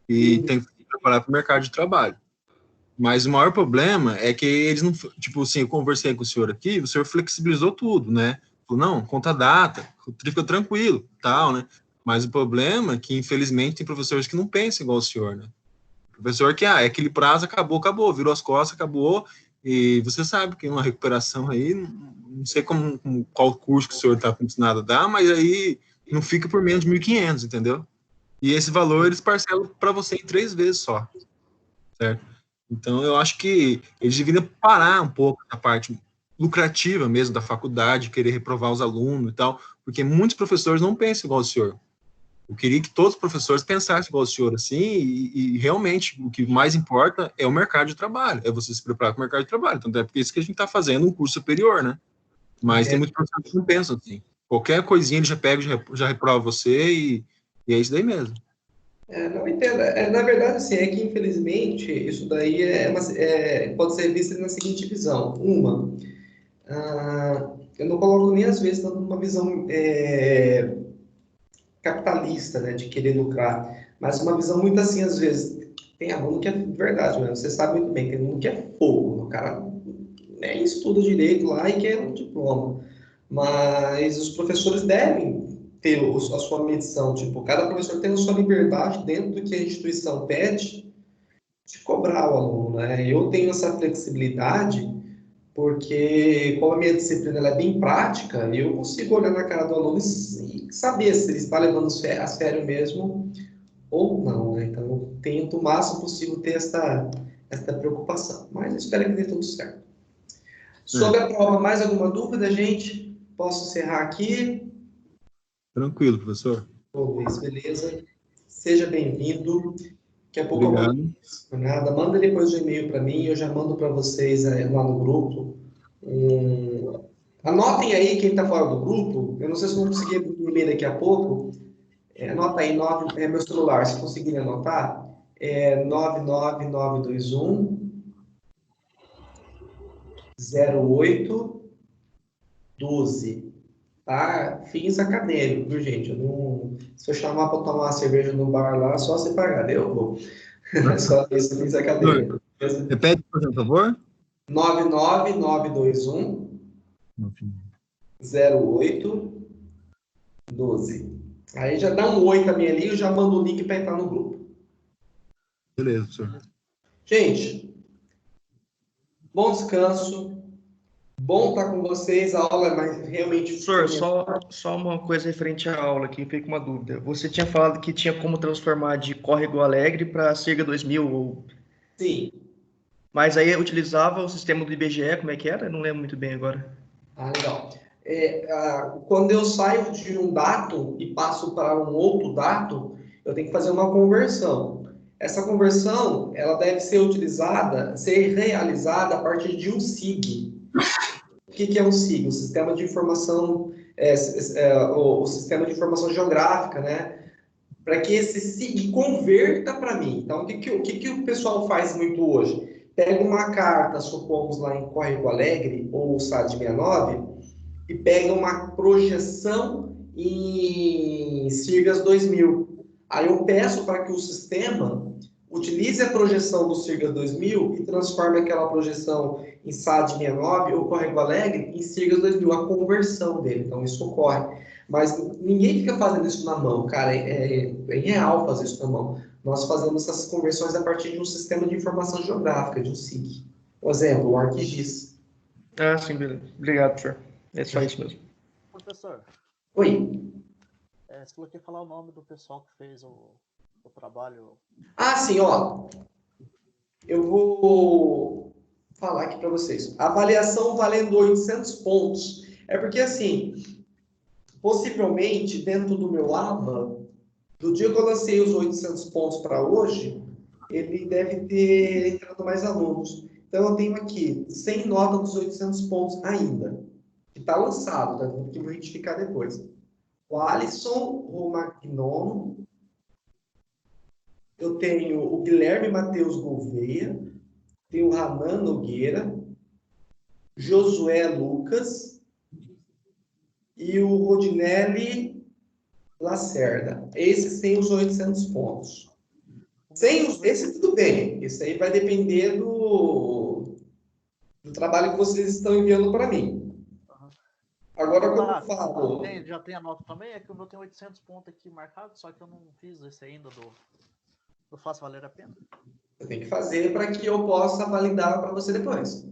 E tem que se preparar para o mercado de trabalho. Mas o maior problema é que eles não... Tipo assim, eu conversei com o senhor aqui, o senhor flexibilizou tudo, né? Falou, não, conta data, fica tranquilo, tal, né? Mas o problema é que, infelizmente, tem professores que não pensam igual o senhor, né? Professor que, é aquele prazo, acabou, virou as costas, acabou, e você sabe que uma recuperação aí, não sei qual curso que o senhor está ensinado a dar, mas aí não fica por menos de 1.500, entendeu? E esse valor eles parcelam para você em 3 vezes só, certo? Então, eu acho que eles deveriam parar um pouco a parte lucrativa mesmo da faculdade, querer reprovar os alunos e tal, porque muitos professores não pensam igual o senhor. Eu queria que todos os professores pensassem igual o senhor, assim, e realmente o que mais importa é o mercado de trabalho, é você se preparar para o mercado de trabalho. Então, é por isso que a gente está fazendo um curso superior, né? Mas tem muitos professores que não pensam assim. Qualquer coisinha ele já pega, já reprova você, e é isso daí mesmo.
Não entendo. Na verdade, assim, é que, infelizmente, isso daí pode ser visto na seguinte visão. eu não coloco nem às vezes dando uma visão capitalista, né, de querer lucrar, mas uma visão muito assim, às vezes, tem aluno que é verdade mesmo, você sabe muito bem, tem aluno que é fogo, o cara nem estuda direito lá e quer um diploma, mas os professores devem ter a sua medição, tipo, cada professor tem a sua liberdade dentro do que a instituição pede de cobrar o aluno, né? Eu tenho essa flexibilidade porque, como a minha disciplina ela é bem prática, eu consigo olhar na cara do aluno e saber se ele está levando a sério mesmo ou não, né? Então, eu tento o máximo possível ter essa preocupação, mas eu espero que dê tudo certo. Sobre a prova, mais alguma dúvida, gente? Posso encerrar aqui?
Tranquilo, professor.
Ô, Luiz, beleza. Seja bem-vindo. Daqui a pouco
Obrigado.
nada, manda depois o e-mail para mim, eu já mando para vocês lá no grupo. Anotem aí quem está fora do grupo. Eu não sei se vão conseguir abrir o e-mail daqui a pouco. Anota aí, meu celular, se conseguirem anotar, é 99921 0812. Tá? Fins acadêmicos, viu, gente? Se eu chamar para tomar uma cerveja no bar lá, só você pagar, eu vou. Só isso, fins acadêmicos.
Repete, por favor.
99921 0812. Aí já dá um oi também ali, eu já mando o link para entrar no grupo.
Beleza, professor.
Gente, bom descanso. Bom estar com vocês. A aula é mais realmente...
Professor, só uma coisa referente à aula aqui, fiquei com uma dúvida. Você tinha falado que tinha como transformar de Córrego Alegre para Sirga 2000,
Sim.
mas aí utilizava o sistema do IBGE, como é que era? Eu não lembro muito bem agora.
Ah, legal. Quando eu saio de um datum e passo para um outro datum, eu tenho que fazer uma conversão. Essa conversão, ela deve ser realizada a partir de um SIG. O que é um SIG? O Sistema de Informação, o Sistema de Informação Geográfica, né? Para que esse SIG converta para mim. Então, o que o pessoal faz muito hoje? Pega uma carta, supomos lá em Córrego Alegre, ou SAD 69, e pega uma projeção em Sirgas 2000. Aí eu peço para que o sistema utilize a projeção do Sirgas 2000 e transforme aquela projeção em SAD 69 ou Córrego Alegre em Sirgas 2000, a conversão dele. Então, isso ocorre. Mas ninguém fica fazendo isso na mão, cara. É irreal fazer isso na mão. Nós fazemos essas conversões a partir de um sistema de informação geográfica, de um SIG. Por exemplo, o ArcGIS.
Ah, sim, beleza. Obrigado, professor. É só isso mesmo.
Professor,
Oi.
você falou que ia falar o nome do pessoal que fez o trabalho.
Ah, sim, ó. Eu vou falar aqui para vocês. Avaliação valendo 800 pontos. É porque, assim, possivelmente, dentro do meu AVA, do dia que eu lancei os 800 pontos para hoje, ele deve ter entrado mais alunos. Então, eu tenho aqui 100 notas dos 800 pontos ainda. Que está lançado, tá? Tem que verificar depois. O Alisson Romagnono. Eu tenho o Guilherme Matheus Gouveia, tenho o Ranan Nogueira, Josué Lucas e o Rodinelli Lacerda. Esses têm os 800 pontos. Esse tudo bem. Isso aí vai depender do trabalho que vocês estão enviando para mim. Agora, quando eu falo...
Já tem a nota também? É que o meu tem 800 pontos aqui marcados, só que eu não fiz esse ainda do Faço Valer a Pena.
Eu tenho que fazer para que eu possa validar para você depois.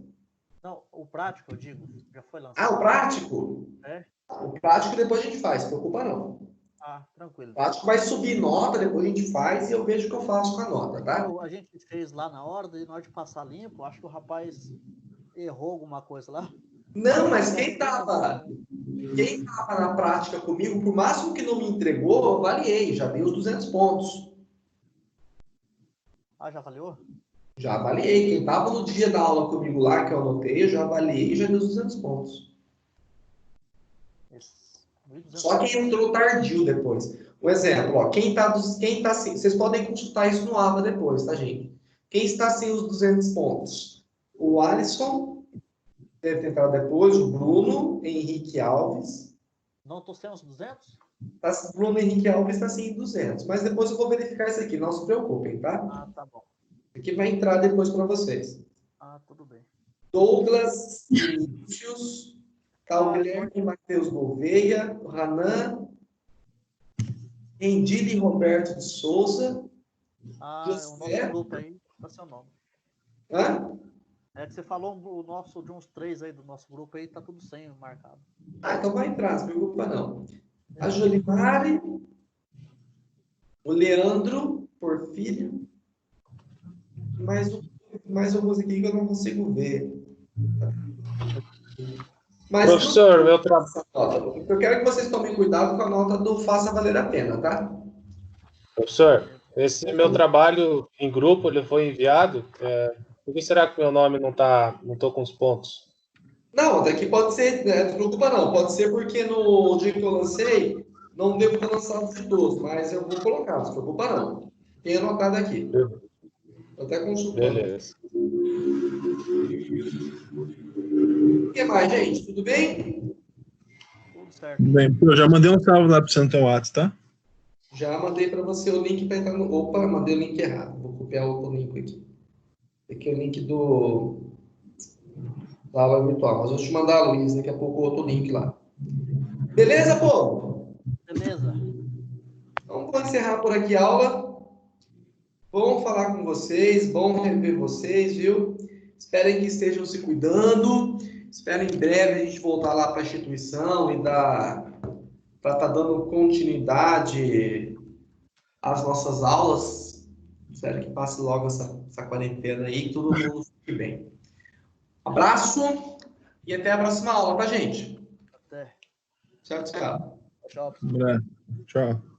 Não, o prático, eu digo, já foi lançado.
Ah, o prático?
É?
O prático depois a gente faz, não se preocupa não.
Ah, tranquilo.
O prático vai subir nota, depois a gente faz e eu vejo o que eu faço com a nota, tá?
A gente fez lá na hora, e na hora de passar limpo, acho que o rapaz errou alguma coisa lá.
Não, mas quem tava na prática comigo, por máximo que não me entregou, eu avaliei, já dei os 200 pontos.
Ah, já avaliou?
Já avaliei. Quem estava no dia da aula comigo lá, que eu anotei, eu já avaliei e já dei os 200 pontos. Só quem entrou tardio depois. Um exemplo, ó, quem tá sem... Vocês podem consultar isso no AVA depois, tá, gente? Quem está sem os 200 pontos? O Alisson, deve ter entrado depois, o Bruno Henrique Alves.
Não tô sem os 200?
Bruno Henrique Alves está sim em 200, mas depois eu vou verificar isso aqui, não se preocupem, tá?
Ah, tá bom.
Aqui vai entrar depois para vocês.
Ah, tudo bem.
Douglas Vinícius, tá o
Ah,
Guilherme Matheus Gouveia, o Ranan, Rendile Roberto de Souza.
Ah, é o nosso
José.
grupo aí, tá seu nome.
Hã?
É que você falou o nosso de uns 3 aí do nosso grupo aí, tá tudo sem marcado.
Ah, então vai entrar, não se preocupa não. A Jolimari, o Leandro Porfírio, mais alguns aqui que eu não consigo ver. Mas
Professor, meu trabalho.
eu quero que vocês tomem cuidado com a nota do Faça Valer a Pena, tá?
Professor, esse meu trabalho em grupo, ele foi enviado. Por que será que meu nome não tô com os pontos?
Não, daqui pode ser, né, não se preocupa não, pode ser porque no dia que eu lancei, não devo ter lançado de todos, mas eu vou colocar, não se preocupa não. Tem anotado aqui. Estou até consultando.
Beleza.
O que mais, gente? Tudo bem?
Tudo certo.
Bem, eu já mandei um salve lá pro Santo Whats, tá?
Já mandei para você o link para entrar no... Opa, mandei o link errado. Vou copiar outro link aqui. Aqui é o link da aula virtual. Mas eu vou te mandar, Luiz, daqui a pouco outro link lá. Beleza, povo?
Beleza.
Então, vou encerrar por aqui a aula. Bom falar com vocês, bom rever vocês, viu? Esperem que estejam se cuidando. Espero em breve a gente voltar lá para a instituição e para estar dando continuidade às nossas aulas. Espero que passe logo essa quarentena aí, que todo mundo fique bem. Abraço e até a próxima aula, tá, gente?
Até.
Tchau, tchau.
Tchau.
Tchau.